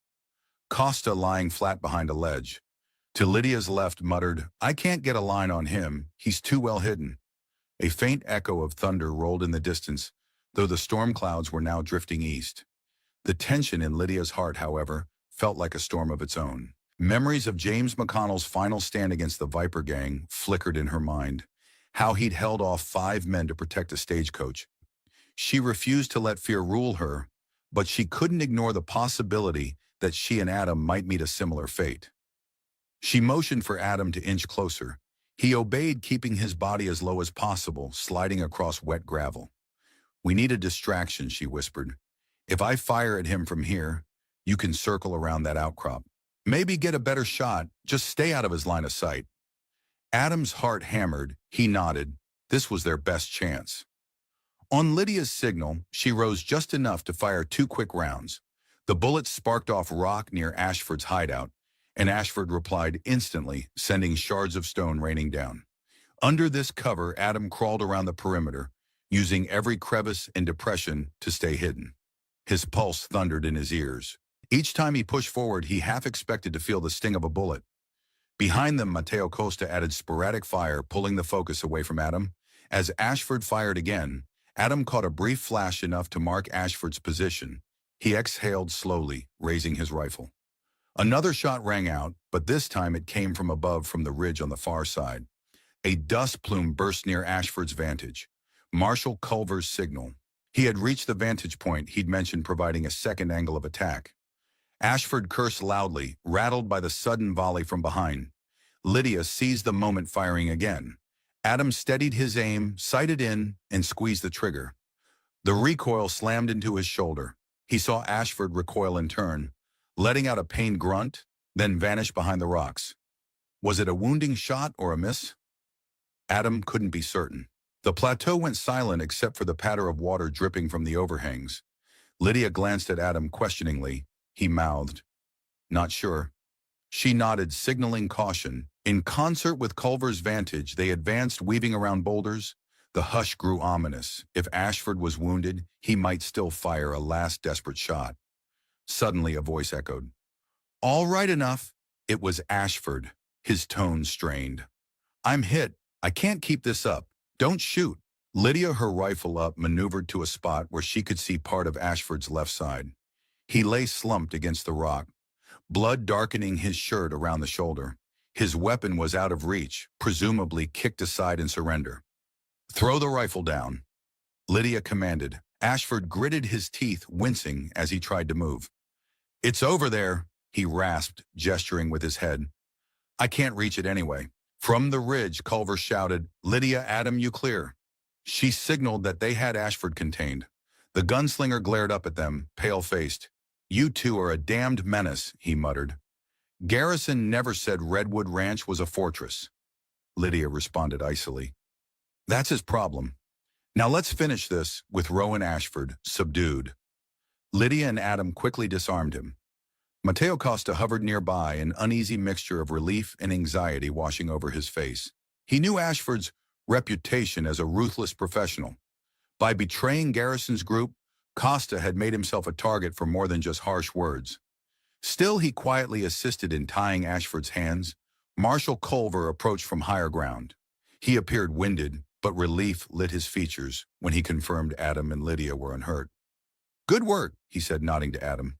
S1: Costa, lying flat behind a ledge, to Lydia's left, muttered, "I can't get a line on him. He's too well hidden." A faint echo of thunder rolled in the distance, though the storm clouds were now drifting east. The tension in Lydia's heart, however, felt like a storm of its own. Memories of James McConnell's final stand against the Viper Gang flickered in her mind. How he'd held off 5 men to protect a stagecoach. She refused to let fear rule her, but she couldn't ignore the possibility that she and Adam might meet a similar fate. She motioned for Adam to inch closer. He obeyed, keeping his body as low as possible, sliding across wet gravel. "We need a distraction," she whispered. "If I fire at him from here, you can circle around that outcrop. Maybe get a better shot, just stay out of his line of sight." Adam's heart hammered. He nodded. This was their best chance. On Lydia's signal, she rose just enough to fire 2 quick rounds. The bullets sparked off rock near Ashford's hideout, and Ashford replied instantly, sending shards of stone raining down. Under this cover, Adam crawled around the perimeter, using every crevice and depression to stay hidden. His pulse thundered in his ears. Each time he pushed forward, he half expected to feel the sting of a bullet. Behind them, Mateo Costa added sporadic fire, pulling the focus away from Adam. As Ashford fired again, Adam caught a brief flash enough to mark Ashford's position. He exhaled slowly, raising his rifle. Another shot rang out, but this time it came from above, from the ridge on the far side. A dust plume burst near Ashford's vantage. Marshal Culver's signal. He had reached the vantage point he'd mentioned, providing a second angle of attack. Ashford cursed loudly, rattled by the sudden volley from behind. Lydia seized the moment, firing again. Adam steadied his aim, sighted in, and squeezed the trigger. The recoil slammed into his shoulder. He saw Ashford recoil in turn, letting out a pained grunt, then vanish behind the rocks. Was it a wounding shot or a miss? Adam couldn't be certain. The plateau went silent except for the patter of water dripping from the overhangs. Lydia glanced at Adam questioningly. He mouthed, "Not sure." She nodded, signaling caution. In concert with Culver's vantage, they advanced, weaving around boulders. The hush grew ominous. If Ashford was wounded, he might still fire a last desperate shot. Suddenly, a voice echoed, "All right, enough." It was Ashford, his tone strained. "I'm hit. I can't keep this up. Don't shoot." Lydia, her rifle up, maneuvered to a spot where she could see part of Ashford's left side. He lay slumped against the rock, blood darkening his shirt around the shoulder. His weapon was out of reach, presumably kicked aside in surrender. "Throw the rifle down," Lydia commanded. Ashford gritted his teeth, wincing as he tried to move. "It's over there," he rasped, gesturing with his head. "I can't reach it anyway." From the ridge, Culver shouted, "Lydia, Adam, you clear." She signaled that they had Ashford contained. The gunslinger glared up at them, pale-faced. "You two are a damned menace," he muttered. "Garrison never said Redwood Ranch was a fortress." Lydia responded icily. "That's his problem. Now let's finish this," with Rowan Ashford, subdued. Lydia and Adam quickly disarmed him. Mateo Costa hovered nearby, an uneasy mixture of relief and anxiety washing over his face. He knew Ashford's reputation as a ruthless professional. By betraying Garrison's group, Costa had made himself a target for more than just harsh words. Still, he quietly assisted in tying Ashford's hands. Marshal Culver approached from higher ground. He appeared winded, but relief lit his features when he confirmed Adam and Lydia were unhurt. Good work, he said, nodding to Adam.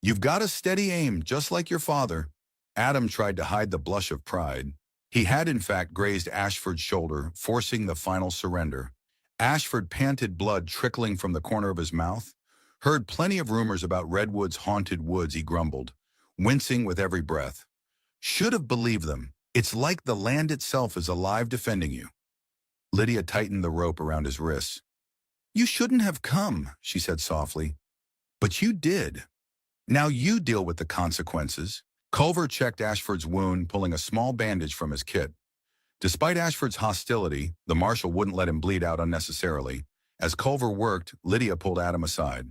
S1: You've got a steady aim, just like your father. Adam tried to hide the blush of pride. He had in fact grazed Ashford's shoulder, forcing the final surrender. Ashford panted, blood trickling from the corner of his mouth. Heard plenty of rumors about Redwood's haunted woods, he grumbled, wincing with every breath. Should have believed them. It's like the land itself is alive defending you. Lydia tightened the rope around his wrists. You shouldn't have come, she said softly. But you did. Now you deal with the consequences. Culver checked Ashford's wound, pulling a small bandage from his kit. Despite Ashford's hostility, the marshal wouldn't let him bleed out unnecessarily. As Culver worked, Lydia pulled Adam aside.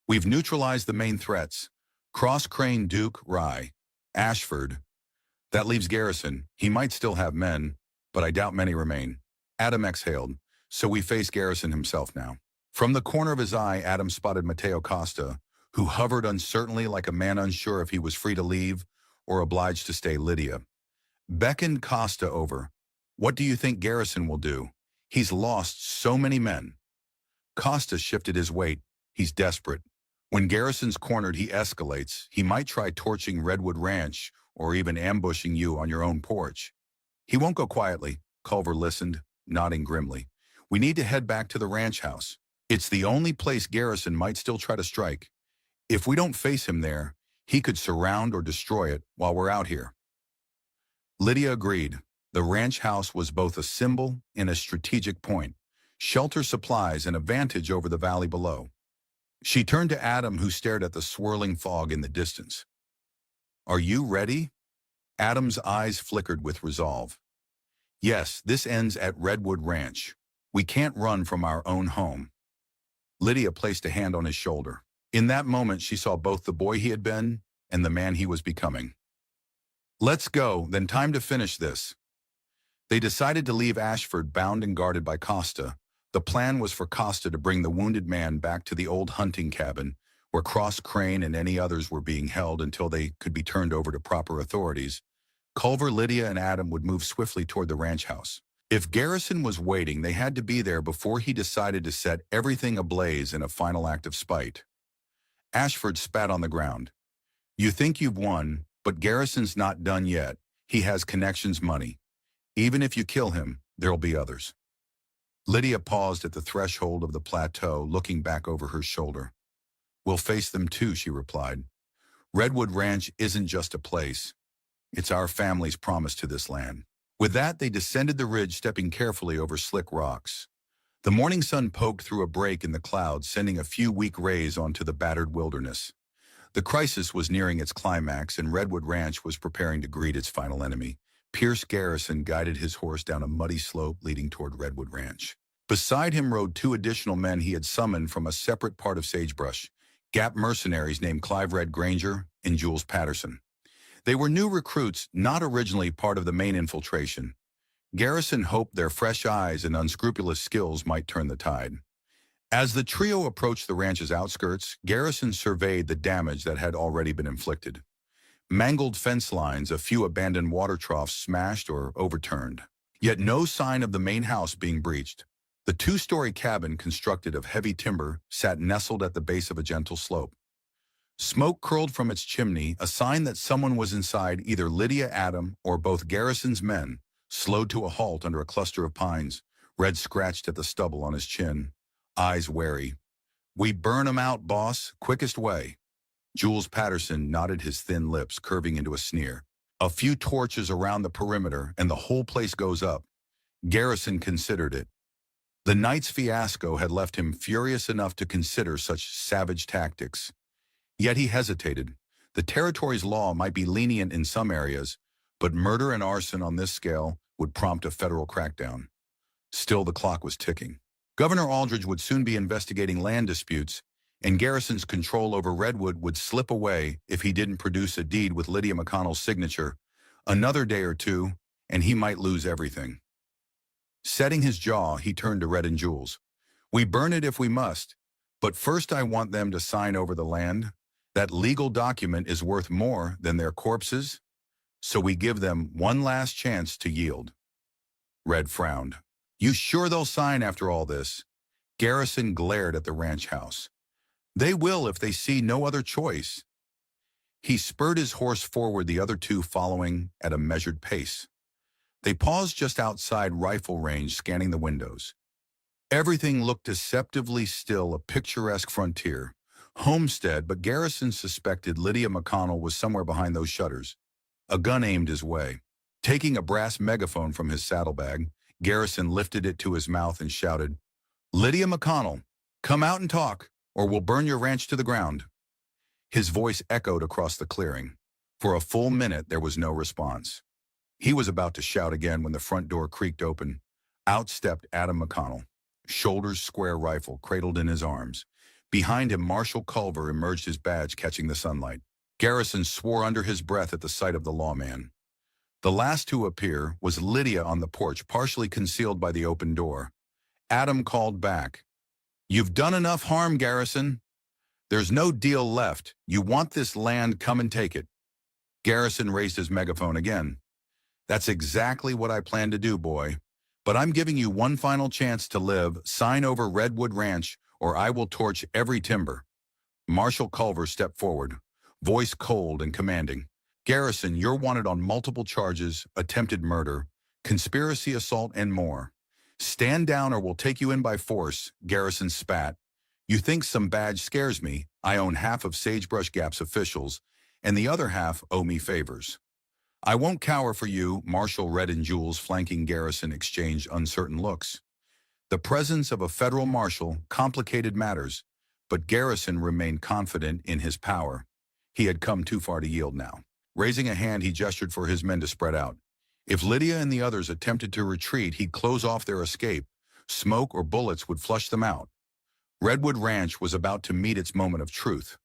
S1: We've neutralized the main threats. Cross Crane, Duke, Rye. Ashford. That leaves Garrison. He might still have men, but I doubt many remain. Adam exhaled. So we face Garrison himself now. From the corner of his eye, Adam spotted Mateo Costa, who hovered uncertainly like a man unsure if he was free to leave or obliged to stay. Lydia beckoned Costa over. What do you think Garrison will do? He's lost so many men. Costa shifted his weight. He's desperate. When Garrison's cornered, he escalates. He might try torching Redwood Ranch or even ambushing you on your own porch. He won't go quietly. Culver listened, nodding grimly. We need to head back to the ranch house. It's the only place Garrison might still try to strike. If we don't face him there, he could surround or destroy it while we're out here. Lydia agreed. The ranch house was both a symbol and a strategic point, shelter, supplies, and a vantage over the valley below. She turned to Adam, who stared at the swirling fog in the distance. Are you ready? Adam's eyes flickered with resolve. Yes, this ends at Redwood Ranch. We can't run from our own home. Lydia placed a hand on his shoulder. In that moment, she saw both the boy he had been and the man he was becoming. Let's go, then time to finish this. They decided to leave Ashford bound and guarded by Costa. The plan was for Costa to bring the wounded man back to the old hunting cabin, where Cross Crane and any others were being held until they could be turned over to proper authorities. Culver, Lydia, and Adam would move swiftly toward the ranch house. If Garrison was waiting, they had to be there before he decided to set everything ablaze in a final act of spite. Ashford spat on the ground. You think you've won, but Garrison's not done yet. He has connections, money. Even if you kill him, there'll be others. Lydia paused at the threshold of the plateau, looking back over her shoulder. We'll face them too, she replied. Redwood Ranch isn't just a place. It's our family's promise to this land. With that, they descended the ridge, stepping carefully over slick rocks. The morning sun poked through a break in the clouds, sending a few weak rays onto the battered wilderness. The crisis was nearing its climax, and Redwood Ranch was preparing to greet its final enemy. Pierce Garrison guided his horse down a muddy slope leading toward Redwood Ranch. Beside him rode two additional men he had summoned from a separate part of Sagebrush, Gap mercenaries named Clive Red Granger and Jules Patterson. They were new recruits, not originally part of the main infiltration. Garrison hoped their fresh eyes and unscrupulous skills might turn the tide. As the trio approached the ranch's outskirts, Garrison surveyed the damage that had already been inflicted. Mangled fence lines, a few abandoned water troughs smashed or overturned. Yet no sign of the main house being breached. The two-story cabin, constructed of heavy timber, sat nestled at the base of a gentle slope. Smoke curled from its chimney, a sign that someone was inside. Either Lydia, Adam, or both Garrison's men slowed to a halt under a cluster of pines. Red scratched at the stubble on his chin, eyes wary. We burn 'em out, boss, quickest way. Jules Patterson nodded, his thin lips curving into a sneer. A few torches around the perimeter, and the whole place goes up. Garrison considered it. The night's fiasco had left him furious enough to consider such savage tactics. Yet he hesitated. The territory's law might be lenient in some areas, but murder and arson on this scale would prompt a federal crackdown. Still, the clock was ticking. Governor Aldridge would soon be investigating land disputes, and Garrison's control over Redwood would slip away if he didn't produce a deed with Lydia McConnell's signature. Another day or two, and he might lose everything. Setting his jaw, he turned to Red and Jules. We burn it if we must, but first I want them to sign over the land. That legal document is worth more than their corpses, so we give them one last chance to yield. Red frowned. You sure they'll sign after all this? Garrison glared at the ranch house. They will if they see no other choice. He spurred his horse forward, the other two following at a measured pace. They paused just outside rifle range, scanning the windows. Everything looked deceptively still, a picturesque frontier. Homestead, but Garrison suspected Lydia McConnell was somewhere behind those shutters. A gun aimed his way. Taking a brass megaphone from his saddlebag, Garrison lifted it to his mouth and shouted, "Lydia McConnell, come out and talk, or we'll burn your ranch to the ground." His voice echoed across the clearing. For a full minute, there was no response. He was about to shout again when the front door creaked open. Out stepped Adam McConnell, shoulders square, rifle cradled in his arms. Behind him, Marshal Culver emerged, his badge catching the sunlight. Garrison swore under his breath at the sight of the lawman. The last to appear was Lydia on the porch, partially concealed by the open door. Adam called back, "You've done enough harm, Garrison. There's no deal left. You want this land, come and take it." Garrison raised his megaphone again. "That's exactly what I plan to do, boy. But I'm giving you one final chance to live. Sign over Redwood Ranch, or I will torch every timber." Marshal Culver stepped forward, voice cold and commanding. "Garrison, you're wanted on multiple charges, attempted murder, conspiracy, assault, and more. Stand down or we'll take you in by force." Garrison spat. "You think some badge scares me? I own half of Sagebrush Gap's officials, and the other half owe me favors." "I won't cower for you." Marshal Red and Jules, flanking Garrison, exchanged uncertain looks. The presence of a federal marshal complicated matters, but Garrison remained confident in his power. He had come too far to yield now. Raising a hand, he gestured for his men to spread out. If Lydia and the others attempted to retreat, he'd close off their escape. Smoke or bullets would flush them out. Redwood Ranch was about to meet its moment of truth.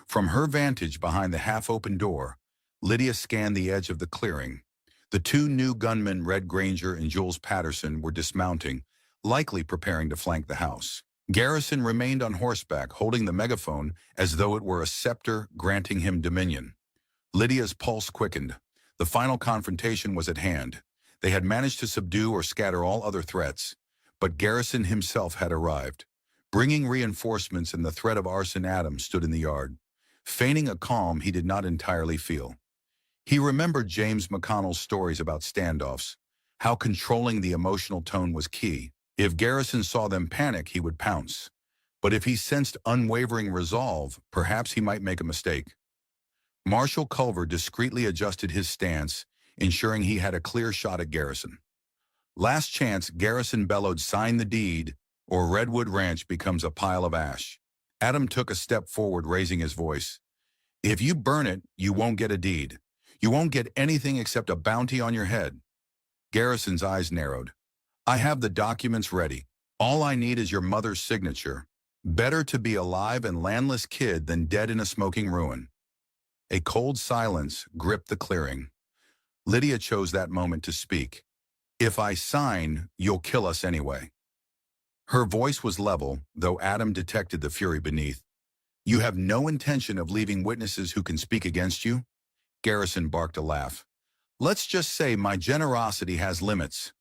S1: From her vantage behind the half-open door, Lydia scanned the edge of the clearing. The two new gunmen, Red Granger and Jules Patterson, were dismounting, likely preparing to flank the house. Garrison remained on horseback, holding the megaphone as though it were a scepter granting him dominion. Lydia's pulse quickened. The final confrontation was at hand. They had managed to subdue or scatter all other threats, but Garrison himself had arrived. Bringing reinforcements, and the threat of arson, Adam stood in the yard, feigning a calm he did not entirely feel. He remembered James McConnell's stories about standoffs, how controlling the emotional tone was key. If Garrison saw them panic, he would pounce. But if he sensed unwavering resolve, perhaps he might make a mistake. Marshal Culver discreetly adjusted his stance, ensuring he had a clear shot at Garrison. "Last chance," Garrison bellowed, "sign the deed, or Redwood Ranch becomes a pile of ash." Adam took a step forward, raising his voice. "If you burn it, you won't get a deed. You won't get anything except a bounty on your head." Garrison's eyes narrowed. "I have the documents ready. All I need is your mother's signature. Better to be alive and landless kid than dead in a smoking ruin." A cold silence gripped the clearing. Lydia chose that moment to speak. "If I sign, you'll kill us anyway." Her voice was level, though Adam detected the fury beneath. "You have no intention of leaving witnesses who can speak against you?" Garrison barked a laugh. "Let's just say my generosity has limits."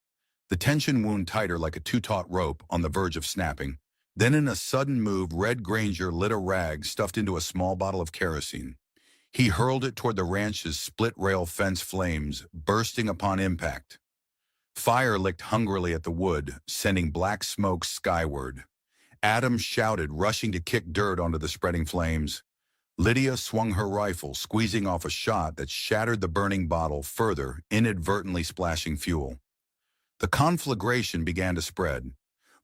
S1: The tension wound tighter like a too-taut rope, on the verge of snapping. Then in a sudden move, Red Granger lit a rag stuffed into a small bottle of kerosene. He hurled it toward the ranch's split-rail fence, flames bursting upon impact. Fire licked hungrily at the wood, sending black smoke skyward. Adam shouted, rushing to kick dirt onto the spreading flames. Lydia swung her rifle, squeezing off a shot that shattered the burning bottle further, inadvertently splashing fuel. The conflagration began to spread.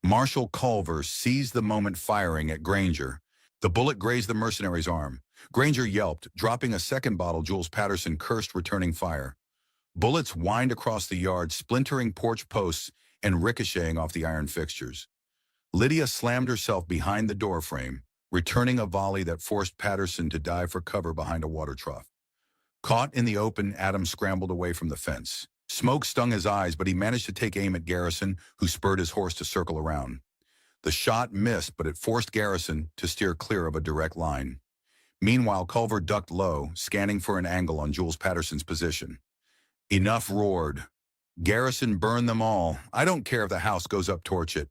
S1: Marshal Culver seized the moment, firing at Granger. The bullet grazed the mercenary's arm. Granger yelped, dropping a second bottle. Jules Patterson cursed, returning fire. Bullets whined across the yard, splintering porch posts and ricocheting off the iron fixtures. Lydia slammed herself behind the doorframe, returning a volley that forced Patterson to dive for cover behind a water trough. Caught in the open, Adam scrambled away from the fence. Smoke stung his eyes, but he managed to take aim at Garrison, who spurred his horse to circle around. The shot missed, but it forced Garrison to steer clear of a direct line. Meanwhile, Culver ducked low, scanning for an angle on Jules Patterson's position. "Enough," roared. "Garrison, burn them all. I don't care if the house goes up, torch it."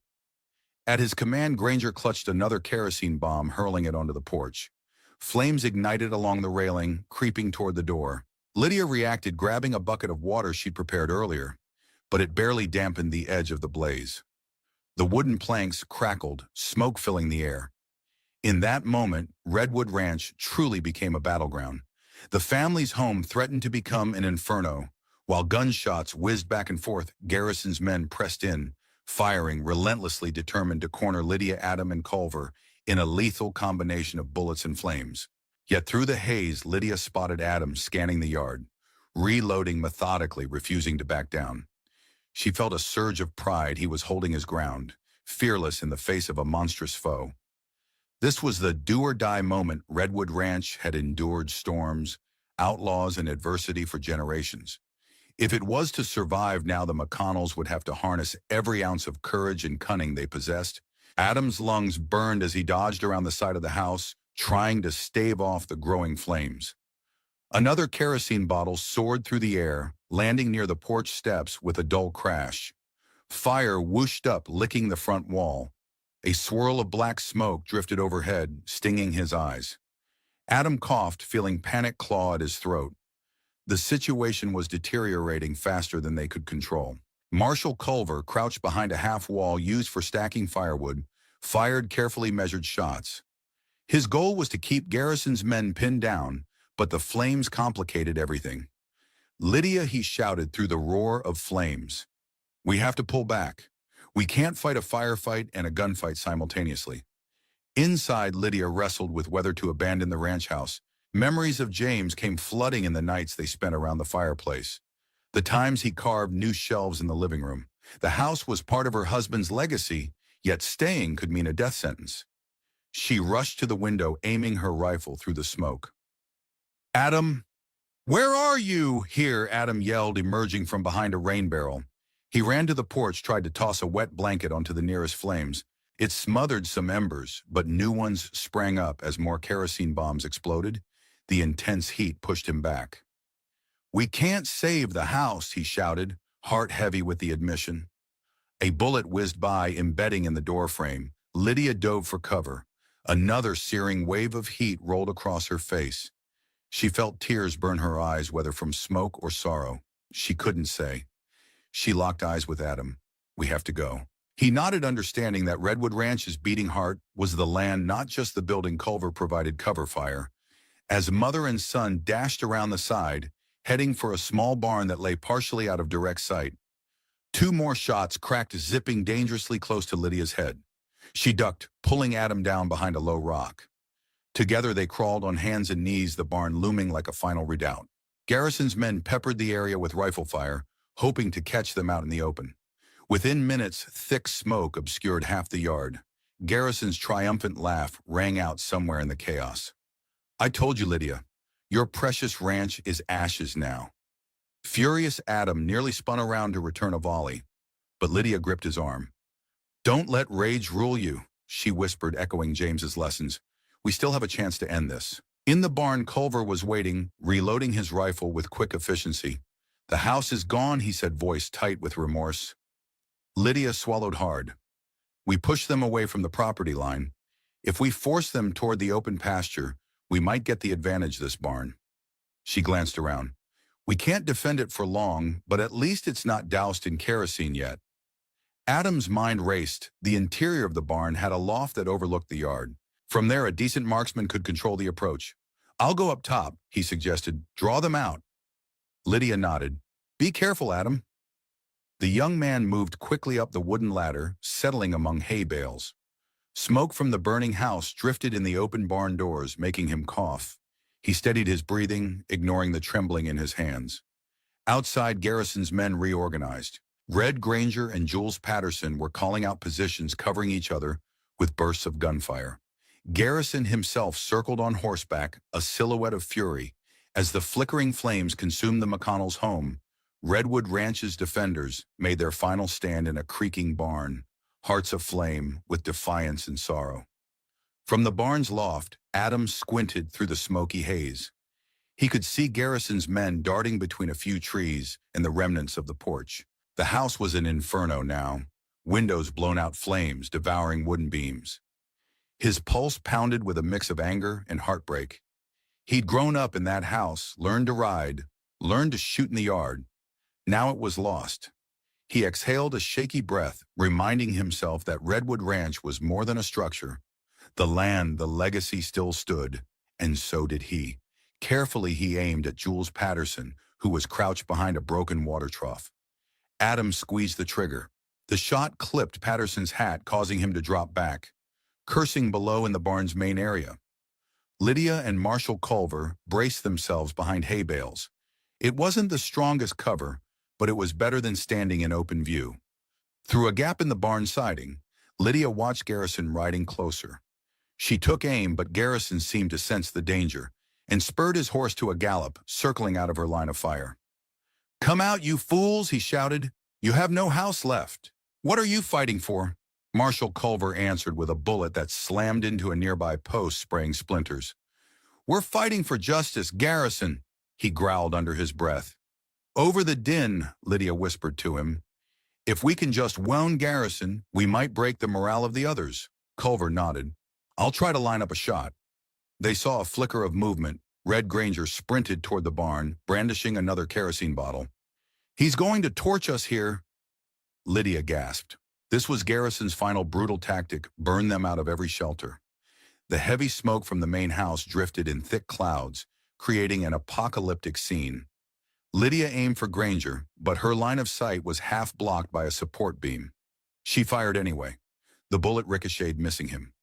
S1: At his command, Granger clutched another kerosene bomb, hurling it onto the porch. Flames ignited along the railing, creeping toward the door. Lydia reacted, grabbing a bucket of water she'd prepared earlier, but it barely dampened the edge of the blaze. The wooden planks crackled, smoke filling the air. In that moment, Redwood Ranch truly became a battleground. The family's home threatened to become an inferno. While gunshots whizzed back and forth, Garrison's men pressed in, firing relentlessly, determined to corner Lydia, Adam, and Culver in a lethal combination of bullets and flames. Yet through the haze, Lydia spotted Adam scanning the yard, reloading methodically, refusing to back down. She felt a surge of pride. He was holding his ground, fearless in the face of a monstrous foe. This was the do-or-die moment. Redwood Ranch had endured storms, outlaws, and adversity for generations. If it was to survive now, the McConnells would have to harness every ounce of courage and cunning they possessed. Adam's lungs burned as he dodged around the side of the house, trying to stave off the growing flames. Another kerosene bottle soared through the air, landing near the porch steps with a dull crash. Fire whooshed up, licking the front wall. A swirl of black smoke drifted overhead, stinging his eyes. Adam coughed, feeling panic claw at his throat. The situation was deteriorating faster than they could control. Marshal Culver, crouched behind a half-wall used for stacking firewood, fired carefully measured shots. His goal was to keep Garrison's men pinned down, but the flames complicated everything. "Lydia," he shouted through the roar of flames. "We have to pull back. We can't fight a firefight and a gunfight simultaneously." Inside, Lydia wrestled with whether to abandon the ranch house. Memories of James came flooding in the nights they spent around the fireplace. The times he carved new shelves in the living room. The house was part of her husband's legacy, yet staying could mean a death sentence. She rushed to the window, aiming her rifle through the smoke. "Adam, where are you?" "Here," Adam yelled, emerging from behind a rain barrel. He ran to the porch, tried to toss a wet blanket onto the nearest flames. It smothered some embers, but new ones sprang up as more kerosene bombs exploded. The intense heat pushed him back. "We can't save the house," he shouted, heart heavy with the admission. A bullet whizzed by, embedding in the doorframe. Lydia dove for cover. Another searing wave of heat rolled across her face. She felt tears burn her eyes, whether from smoke or sorrow. She couldn't say. She locked eyes with Adam. "We have to go." He nodded, understanding that Redwood Ranch's beating heart was the land, not just the building. Culver provided cover fire. As mother and son dashed around the side, heading for a small barn that lay partially out of direct sight. Two more shots cracked, zipping dangerously close to Lydia's head. She ducked, pulling Adam down behind a low rock. Together they crawled on hands and knees, the barn looming like a final redoubt. Garrison's men peppered the area with rifle fire, hoping to catch them out in the open. Within minutes, thick smoke obscured half the yard. Garrison's triumphant laugh rang out somewhere in the chaos. "I told you, Lydia. Your precious ranch is ashes now." Furious Adam nearly spun around to return a volley, but Lydia gripped his arm. "Don't let rage rule you," she whispered, echoing James's lessons. "We still have a chance to end this." In the barn, Culver was waiting, reloading his rifle with quick efficiency. "The house is gone," he said, voice tight with remorse. Lydia swallowed hard. "We push them away from the property line. If we force them toward the open pasture, we might get the advantage this barn." She glanced around. "We can't defend it for long, but at least it's not doused in kerosene yet." Adam's mind raced. The interior of the barn had a loft that overlooked the yard. From there, a decent marksman could control the approach. "I'll go up top," he suggested. "Draw them out." Lydia nodded. "Be careful, Adam." The young man moved quickly up the wooden ladder, settling among hay bales. Smoke from the burning house drifted in the open barn doors, making him cough. He steadied his breathing, ignoring the trembling in his hands. Outside, Garrison's men reorganized. Red Granger and Jules Patterson were calling out positions, covering each other with bursts of gunfire. Garrison himself circled on horseback, a silhouette of fury. As the flickering flames consumed the McConnells' home, Redwood Ranch's defenders made their final stand in a creaking barn, hearts aflame with defiance and sorrow. From the barn's loft, Adam squinted through the smoky haze. He could see Garrison's men darting between a few trees and the remnants of the porch. The house was an inferno now, windows blown out flames devouring wooden beams. His pulse pounded with a mix of anger and heartbreak. He'd grown up in that house, learned to ride, learned to shoot in the yard. Now it was lost. He exhaled a shaky breath, reminding himself that Redwood Ranch was more than a structure. The land, the legacy still stood, and so did he. Carefully he aimed at Jules Patterson, who was crouched behind a broken water trough. Adam squeezed the trigger. The shot clipped Patterson's hat, causing him to drop back, cursing below in the barn's main area. Lydia and Marshall Culver braced themselves behind hay bales. It wasn't the strongest cover, but it was better than standing in open view. Through a gap in the barn siding, Lydia watched Garrison riding closer. She took aim, but Garrison seemed to sense the danger and spurred his horse to a gallop, circling out of her line of fire. "Come out, you fools," he shouted. "You have no house left. What are you fighting for?" Marshall Culver answered with a bullet that slammed into a nearby post, spraying splinters. "We're fighting for justice, Garrison," he growled under his breath. "Over the din," Lydia whispered to him. "If we can just wound Garrison, we might break the morale of the others." Culver nodded. "I'll try to line up a shot." They saw a flicker of movement. Red Granger sprinted toward the barn, brandishing another kerosene bottle. "He's going to torch us here." Lydia gasped. This was Garrison's final brutal tactic: burn them out of every shelter. The heavy smoke from the main house drifted in thick clouds, creating an apocalyptic scene. Lydia aimed for Granger, but her line of sight was half blocked by a support beam. She fired anyway. The bullet ricocheted, missing him.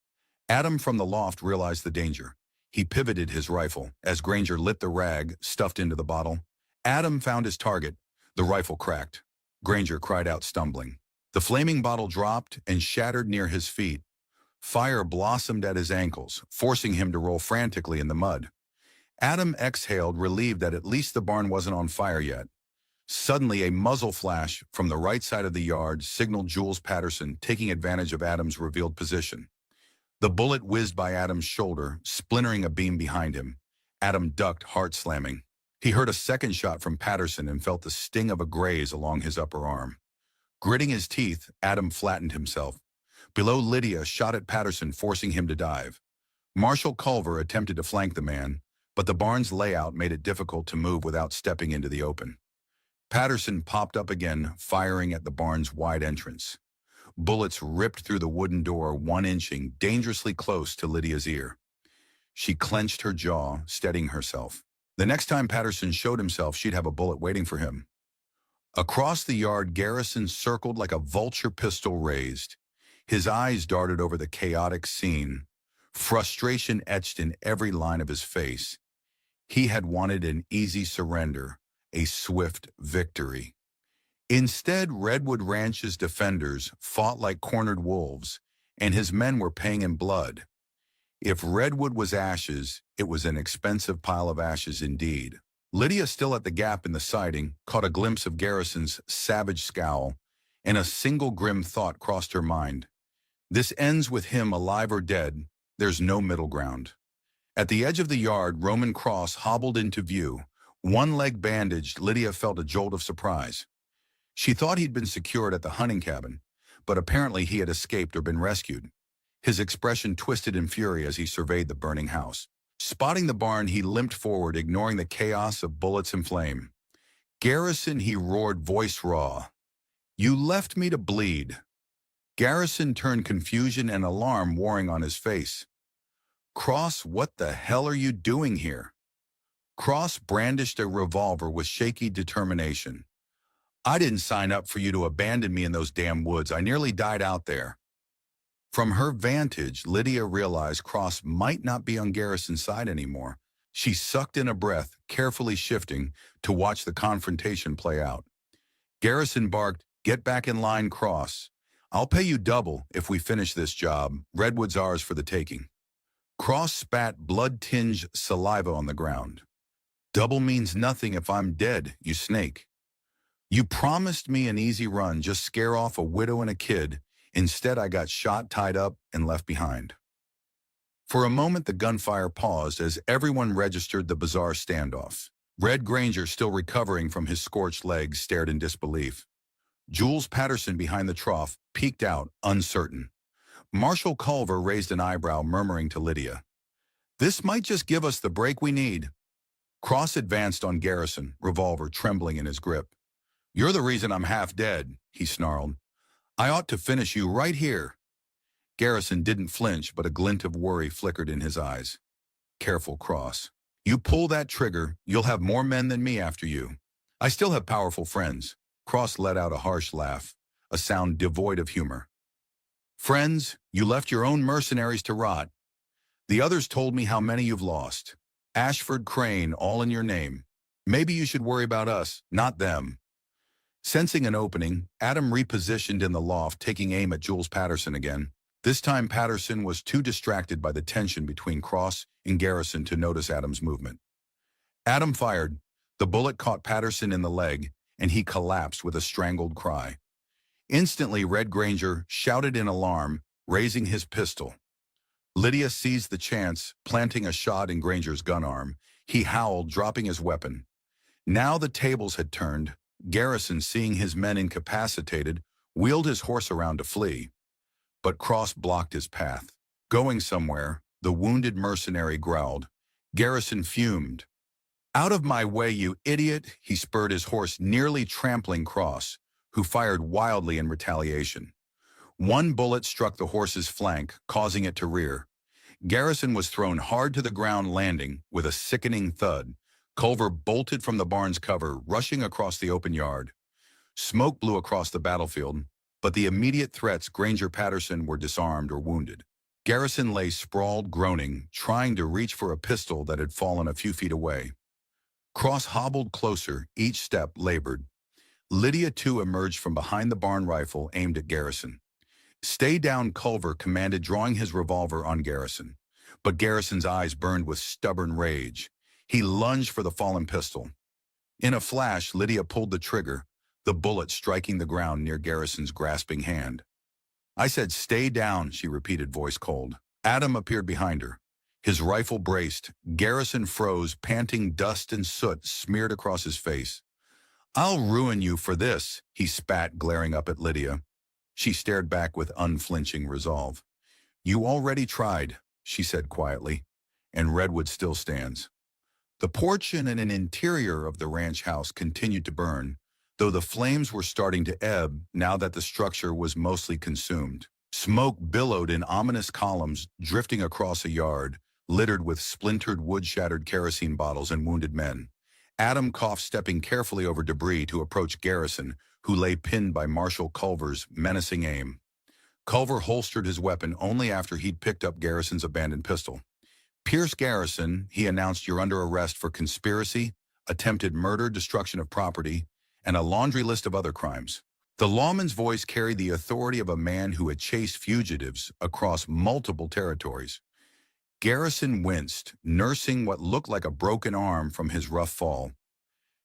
S1: Adam from the loft realized the danger. He pivoted his rifle as Granger lit the rag stuffed into the bottle. Adam found his target. The rifle cracked. Granger cried out, stumbling. The flaming bottle dropped and shattered near his feet. Fire blossomed at his ankles, forcing him to roll frantically in the mud. Adam exhaled, relieved that at least the barn wasn't on fire yet. Suddenly, a muzzle flash from the right side of the yard signaled Jules Patterson, taking advantage of Adam's revealed position. The bullet whizzed by Adam's shoulder, splintering a beam behind him. Adam ducked, heart slamming. He heard a second shot from Patterson and felt the sting of a graze along his upper arm. Gritting his teeth, Adam flattened himself. Below, Lydia shot at Patterson, forcing him to dive. Marshall Culver attempted to flank the man, but the barn's layout made it difficult to move without stepping into the open. Patterson popped up again, firing at the barn's wide entrance. Bullets ripped through the wooden door, one inching dangerously close to Lydia's ear. She clenched her jaw, steadying herself. The next time Patterson showed himself, she'd have a bullet waiting for him. Across the yard, Garrison circled like a vulture, pistol raised. His eyes darted over the chaotic scene, frustration etched in every line of his face. He had wanted an easy surrender, a swift victory. Instead, Redwood Ranch's defenders fought like cornered wolves, and his men were paying in blood. If Redwood was ashes, it was an expensive pile of ashes indeed. Lydia, still at the gap in the siding, caught a glimpse of Garrison's savage scowl, and a single grim thought crossed her mind. This ends with him alive or dead. There's no middle ground. At the edge of the yard, Roman Cross hobbled into view. One leg bandaged, Lydia felt a jolt of surprise. She thought he'd been secured at the hunting cabin, but apparently he had escaped or been rescued. His expression twisted in fury as he surveyed the burning house. Spotting the barn, he limped forward, ignoring the chaos of bullets and flame. "Garrison," he roared, voice raw. "You left me to bleed." Garrison turned, confusion and alarm warring on his face. "Cross, what the hell are you doing here?" Cross brandished a revolver with shaky determination. "I didn't sign up for you to abandon me in those damn woods. I nearly died out there." From her vantage, Lydia realized Cross might not be on Garrison's side anymore. She sucked in a breath, carefully shifting to watch the confrontation play out. Garrison barked, "Get back in line, Cross. I'll pay you double if we finish this job. Redwood's ours for the taking." Cross spat blood-tinged saliva on the ground. "Double means nothing if I'm dead, you snake. You promised me an easy run, just scare off a widow and a kid. Instead, I got shot, tied up, and left behind." For a moment, the gunfire paused as everyone registered the bizarre standoff. Red Granger, still recovering from his scorched legs, stared in disbelief. Jules Patterson behind the trough peeked out, uncertain. Marshal Culver raised an eyebrow, murmuring to Lydia, "This might just give us the break we need." Cross advanced on Garrison, revolver trembling in his grip. "You're the reason I'm half dead," he snarled. "I ought to finish you right here." Garrison didn't flinch, but a glint of worry flickered in his eyes. "Careful, Cross. You pull that trigger, you'll have more men than me after you. I still have powerful friends." Cross let out a harsh laugh, a sound devoid of humor. "Friends, you left your own mercenaries to rot. The others told me how many you've lost. Ashford, Crane, all in your name. Maybe you should worry about us, not them." Sensing an opening, Adam repositioned in the loft, taking aim at Jules Patterson again. This time Patterson was too distracted by the tension between Cross and Garrison to notice Adam's movement. Adam fired. The bullet caught Patterson in the leg, and he collapsed with a strangled cry. Instantly, Red Granger shouted in alarm, raising his pistol. Lydia seized the chance, planting a shot in Granger's gun arm. He howled, dropping his weapon. Now the tables had turned. Garrison, seeing his men incapacitated, wheeled his horse around to flee. But Cross blocked his path. "Going somewhere," the wounded mercenary growled. Garrison fumed. "Out of my way, you idiot!" He spurred his horse, nearly trampling Cross, who fired wildly in retaliation. One bullet struck the horse's flank, causing it to rear. Garrison was thrown hard to the ground, landing with a sickening thud. Culver bolted from the barn's cover, rushing across the open yard. Smoke blew across the battlefield, but the immediate threats, Granger, Patterson, were disarmed or wounded. Garrison lay sprawled, groaning, trying to reach for a pistol that had fallen a few feet away. Cross hobbled closer, each step labored. Lydia, too, emerged from behind the barn rifle aimed at Garrison. "Stay down," Culver commanded, drawing his revolver on Garrison. But Garrison's eyes burned with stubborn rage. He lunged for the fallen pistol. In a flash, Lydia pulled the trigger, the bullet striking the ground near Garrison's grasping hand. "I said stay down," she repeated, voice cold. Adam appeared behind her. His rifle braced. Garrison froze, panting, dust and soot smeared across his face. "I'll ruin you for this," he spat, glaring up at Lydia. She stared back with unflinching resolve. "You already tried," she said quietly, "and Redwood still stands." The porch and an interior of the ranch house continued to burn, though the flames were starting to ebb now that the structure was mostly consumed. Smoke billowed in ominous columns, drifting across a yard, littered with splintered wood, shattered kerosene bottles, and wounded men. Adam coughed, stepping carefully over debris to approach Garrison, who lay pinned by Marshal Culver's menacing aim. Culver holstered his weapon only after he'd picked up Garrison's abandoned pistol. "Pierce Garrison," he announced, "you're under arrest for conspiracy, attempted murder, destruction of property, and a laundry list of other crimes." The lawman's voice carried the authority of a man who had chased fugitives across multiple territories. Garrison winced, nursing what looked like a broken arm from his rough fall.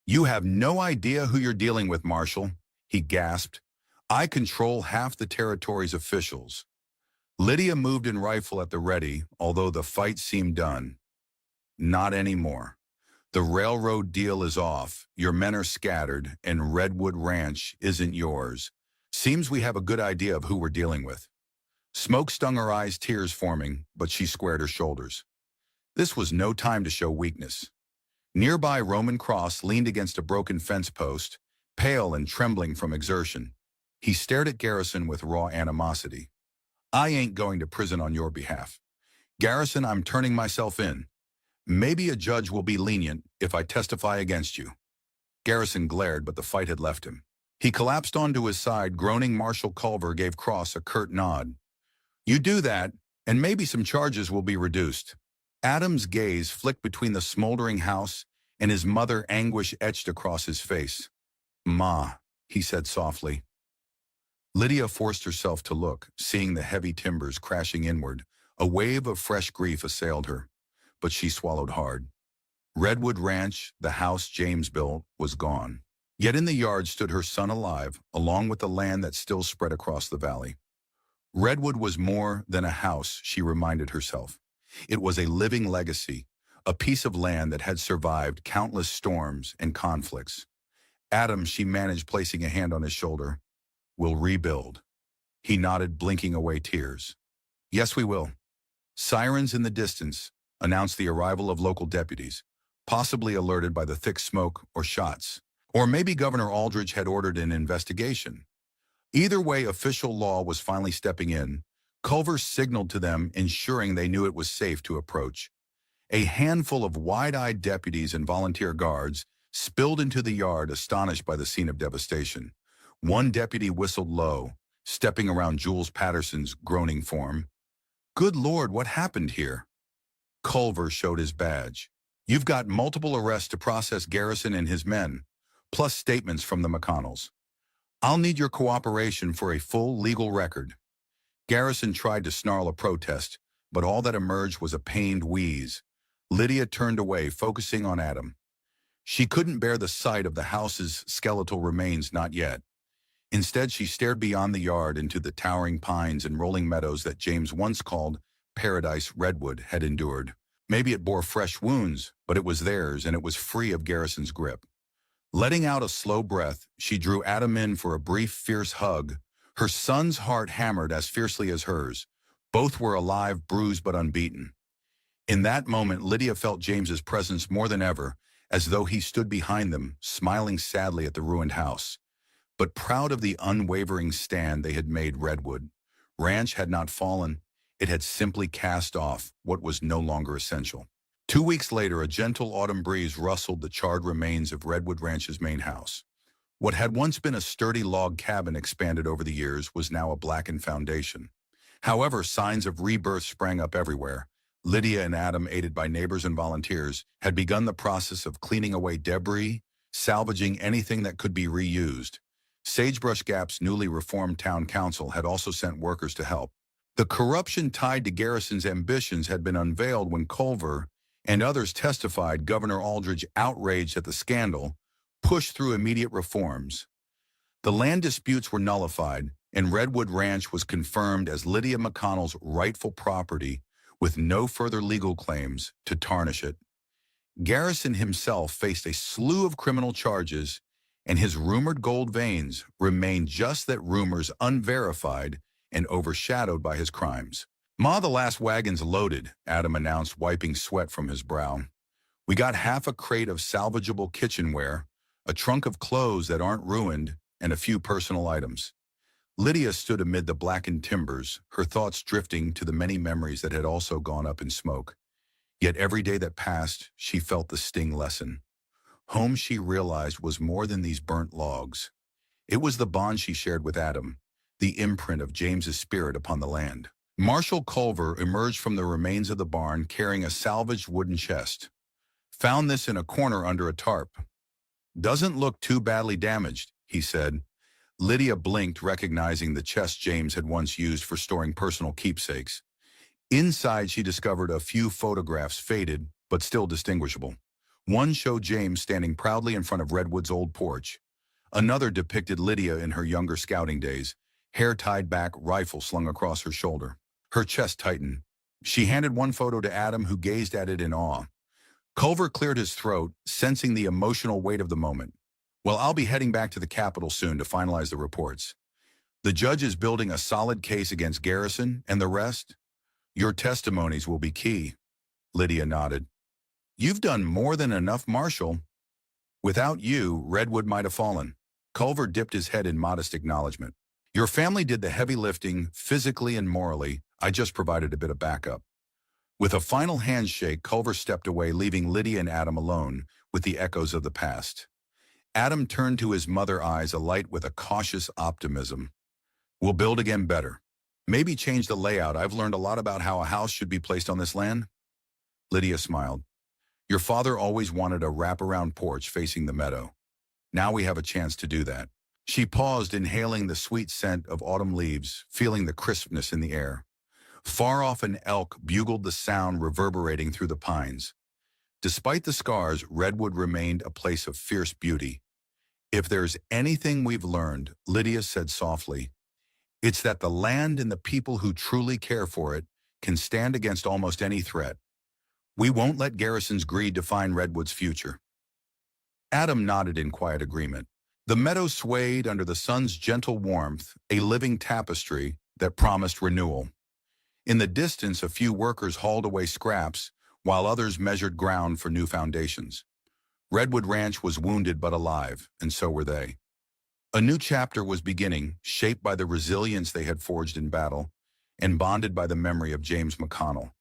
S1: "You have no idea who you're dealing with, Marshal," he gasped. "I control half the territory's officials." Lydia moved in rifle at the ready, although the fight seemed done. "Not anymore. The railroad deal is off, your men are scattered, and Redwood Ranch isn't yours. Seems we have a good idea of who we're dealing with." Smoke stung her eyes, tears forming, but she squared her shoulders. This was no time to show weakness. Nearby, Roman Cross leaned against a broken fence post, pale and trembling from exertion. He stared at Garrison with raw animosity. "I ain't going to prison on your behalf. Garrison, I'm turning myself in. Maybe a judge will be lenient if I testify against you." Garrison glared, but the fight had left him. He collapsed onto his side, groaning. Marshal Culver gave Cross a curt nod. "You do that, and maybe some charges will be reduced." Adam's gaze flicked between the smoldering house and his mother, anguish etched across his face. "Ma," he said softly. Lydia forced herself to look, seeing the heavy timbers crashing inward. A wave of fresh grief assailed her, but she swallowed hard. Redwood Ranch, the house James built, was gone. Yet in the yard stood her son alive, along with the land that still spread across the valley. Redwood was more than a house, she reminded herself. It was a living legacy, a piece of land that had survived countless storms and conflicts. "Adam," she managed, placing a hand on his shoulder. We'll rebuild." He nodded, blinking away tears. "Yes, we will." Sirens in the distance announced the arrival of local deputies, possibly alerted by the thick smoke or shots. Or maybe Governor Aldridge had ordered an investigation. Either way, official law was finally stepping in. Culver signaled to them, ensuring they knew it was safe to approach. A handful of wide-eyed deputies and volunteer guards spilled into the yard, astonished by the scene of devastation. One deputy whistled low, stepping around Jules Patterson's groaning form. "Good Lord, what happened here?" Culver showed his badge. "You've got multiple arrests to process Garrison and his men, plus statements from the McConnells. I'll need your cooperation for a full legal record." Garrison tried to snarl a protest, but all that emerged was a pained wheeze. Lydia turned away, focusing on Adam. She couldn't bear the sight of the house's skeletal remains, not yet. Instead, she stared beyond the yard into the towering pines and rolling meadows that James once called Paradise Redwood had endured. Maybe it bore fresh wounds, but it was theirs, and it was free of Garrison's grip. Letting out a slow breath, she drew Adam in for a brief, fierce hug. Her son's heart hammered as fiercely as hers. Both were alive, bruised but unbeaten. In that moment, Lydia felt James's presence more than ever, as though he stood behind them, smiling sadly at the ruined house. But proud of the unwavering stand they had made, Redwood Ranch had not fallen. It had simply cast off what was no longer essential. 2 weeks later, a gentle autumn breeze rustled the charred remains of Redwood Ranch's main house. What had once been a sturdy log cabin expanded over the years was now a blackened foundation. However, signs of rebirth sprang up everywhere. Lydia and Adam, aided by neighbors and volunteers, had begun the process of cleaning away debris, salvaging anything that could be reused. Sagebrush Gap's newly reformed town council had also sent workers to help. The corruption tied to Garrison's ambitions had been unveiled when Culver and others testified. Governor Aldridge, outraged at the scandal, pushed through immediate reforms. The land disputes were nullified, and Redwood Ranch was confirmed as Lydia McConnell's rightful property, with no further legal claims to tarnish it. Garrison himself faced a slew of criminal charges, and his rumored gold veins remained just that, rumors, unverified and overshadowed by his crimes. "Ma, the last wagon's loaded," Adam announced, wiping sweat from his brow. "We got half a crate of salvageable kitchenware, a trunk of clothes that aren't ruined, and a few personal items." Lydia stood amid the blackened timbers, her thoughts drifting to the many memories that had also gone up in smoke. Yet every day that passed, she felt the sting lessen. Home, she realized, was more than these burnt logs. It was the bond she shared with Adam, the imprint of James's spirit upon the land. Marshal Culver emerged from the remains of the barn carrying a salvaged wooden chest. "Found this in a corner under a tarp. Doesn't look too badly damaged," he said. Lydia blinked, recognizing the chest James had once used for storing personal keepsakes. Inside, she discovered a few photographs, faded but still distinguishable. One showed James standing proudly in front of Redwood's old porch. Another depicted Lydia in her younger scouting days, hair tied back, rifle slung across her shoulder. Her chest tightened. She handed one photo to Adam, who gazed at it in awe. Culver cleared his throat, sensing the emotional weight of the moment. "Well, I'll be heading back to the Capitol soon to finalize the reports. The judge is building a solid case against Garrison, and the rest? Your testimonies will be key." Lydia nodded. "You've done more than enough, Marshal. Without you, Redwood might have fallen." Culver dipped his head in modest acknowledgement. "Your family did the heavy lifting, physically and morally. I just provided a bit of backup." With a final handshake, Culver stepped away, leaving Lydia and Adam alone with the echoes of the past. Adam turned to his mother, eyes alight with a cautious optimism. "We'll build again, better. Maybe change the layout. I've learned a lot about how a house should be placed on this land." Lydia smiled. "Your father always wanted a wraparound porch facing the meadow. Now we have a chance to do that." She paused, inhaling the sweet scent of autumn leaves, feeling the crispness in the air. Far off, an elk bugled, the sound reverberating through the pines. Despite the scars, Redwood remained a place of fierce beauty. "If there's anything we've learned," Lydia said softly, "it's that the land and the people who truly care for it can stand against almost any threat. We won't let Garrison's greed define Redwood's future." Adam nodded in quiet agreement. The meadow swayed under the sun's gentle warmth, a living tapestry that promised renewal. In the distance, a few workers hauled away scraps, while others measured ground for new foundations. Redwood Ranch was wounded but alive, and so were they. A new chapter was beginning, shaped by the resilience they had forged in battle, and bonded by the memory of James McConnell,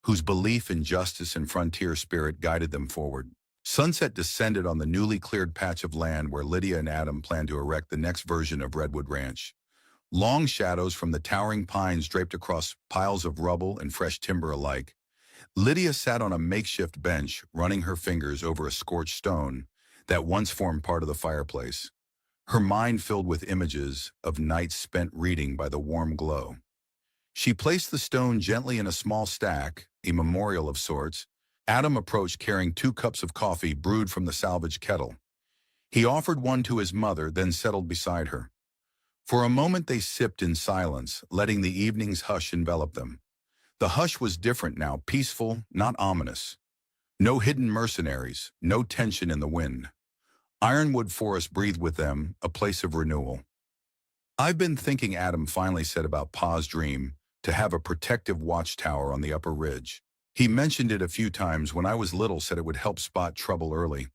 S1: whose belief in justice and frontier spirit guided them forward. Sunset descended on the newly cleared patch of land where Lydia and Adam planned to erect the next version of Redwood Ranch. Long shadows from the towering pines draped across piles of rubble and fresh timber alike. Lydia sat on a makeshift bench, running her fingers over a scorched stone that once formed part of the fireplace, her mind filled with images of nights spent reading by the warm glow. She placed the stone gently in a small stack, a memorial of sorts. Adam approached carrying 2 cups of coffee brewed from the salvage kettle. He offered one to his mother, then settled beside her. For a moment they sipped in silence, letting the evening's hush envelop them. The hush was different now, peaceful, not ominous. No hidden mercenaries, no tension in the wind. Ironwood Forest breathed with them, a place of renewal. "I've been thinking," Adam finally said, "about Pa's dream, to have a protective watchtower on the upper ridge. He mentioned it a few times when I was little, said it would help spot trouble early."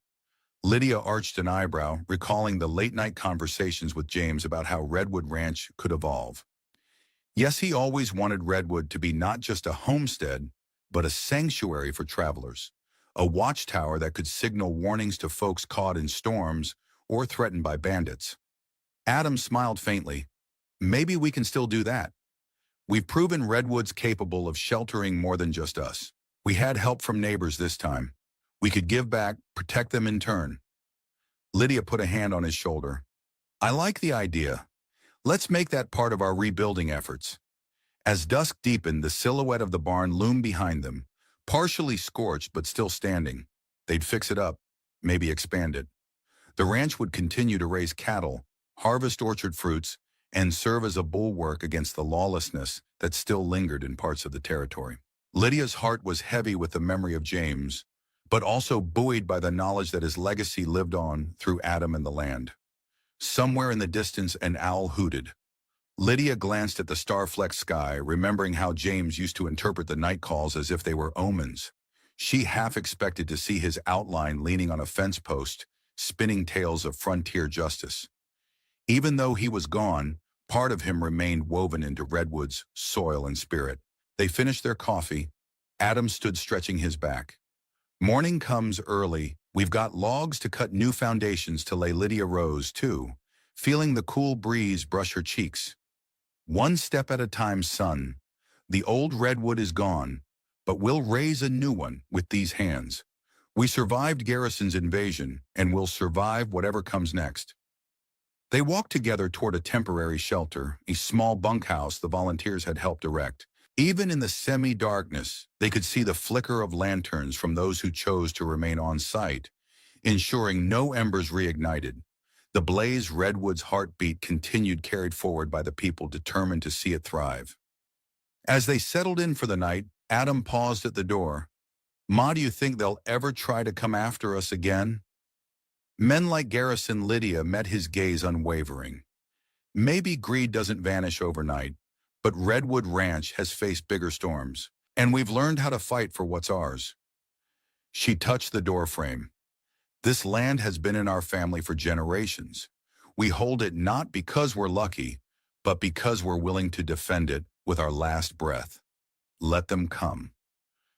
S1: Lydia arched an eyebrow, recalling the late-night conversations with James about how Redwood Ranch could evolve. Yes, he always wanted Redwood to be not just a homestead, but a sanctuary for travelers, a watchtower that could signal warnings to folks caught in storms or threatened by bandits. Adam smiled faintly. "Maybe we can still do that. We've proven Redwood's capable of sheltering more than just us. We had help from neighbors this time. We could give back, protect them in turn." Lydia put a hand on his shoulder. "I like the idea. Let's make that part of our rebuilding efforts." As dusk deepened, the silhouette of the barn loomed behind them, partially scorched but still standing. They'd fix it up, maybe expand it. The ranch would continue to raise cattle, harvest orchard fruits, and serve as a bulwark against the lawlessness that still lingered in parts of the territory. Lydia's heart was heavy with the memory of James, but also buoyed by the knowledge that his legacy lived on through Adam and the land. Somewhere in the distance, an owl hooted. Lydia glanced at the star-flecked sky, remembering how James used to interpret the night calls as if they were omens. She half expected to see his outline leaning on a fence post, spinning tales of frontier justice. Even though he was gone, part of him remained woven into Redwood's soil and spirit. They finished their coffee. Adam stood stretching his back. "Morning comes early. We've got logs to cut new foundations to lay." Lydia rose, too, feeling the cool breeze brush her cheeks. "One step at a time, son. The old redwood is gone, but we'll raise a new one with these hands. We survived Garrison's invasion, and we'll survive whatever comes next." They walked together toward a temporary shelter, a small bunkhouse the volunteers had helped erect. Even in the semi-darkness, they could see the flicker of lanterns from those who chose to remain on site, ensuring no embers reignited. The blaze Redwood's heartbeat continued, carried forward by the people determined to see it thrive. As they settled in for the night, Adam paused at the door. "Ma, do you think they'll ever try to come after us again?" Men like Garrison. Lydia met his gaze unwavering. "Maybe greed doesn't vanish overnight, but Redwood Ranch has faced bigger storms, and we've learned how to fight for what's ours." She touched the doorframe. "This land has been in our family for generations. We hold it not because we're lucky, but because we're willing to defend it with our last breath. Let them come."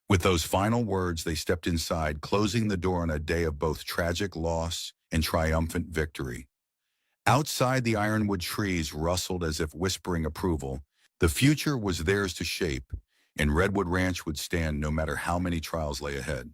S1: With those final words, they stepped inside, closing the door on a day of both tragic loss and triumphant victory. Outside, the ironwood trees rustled as if whispering approval. The future was theirs to shape, and Redwood Ranch would stand no matter how many trials lay ahead.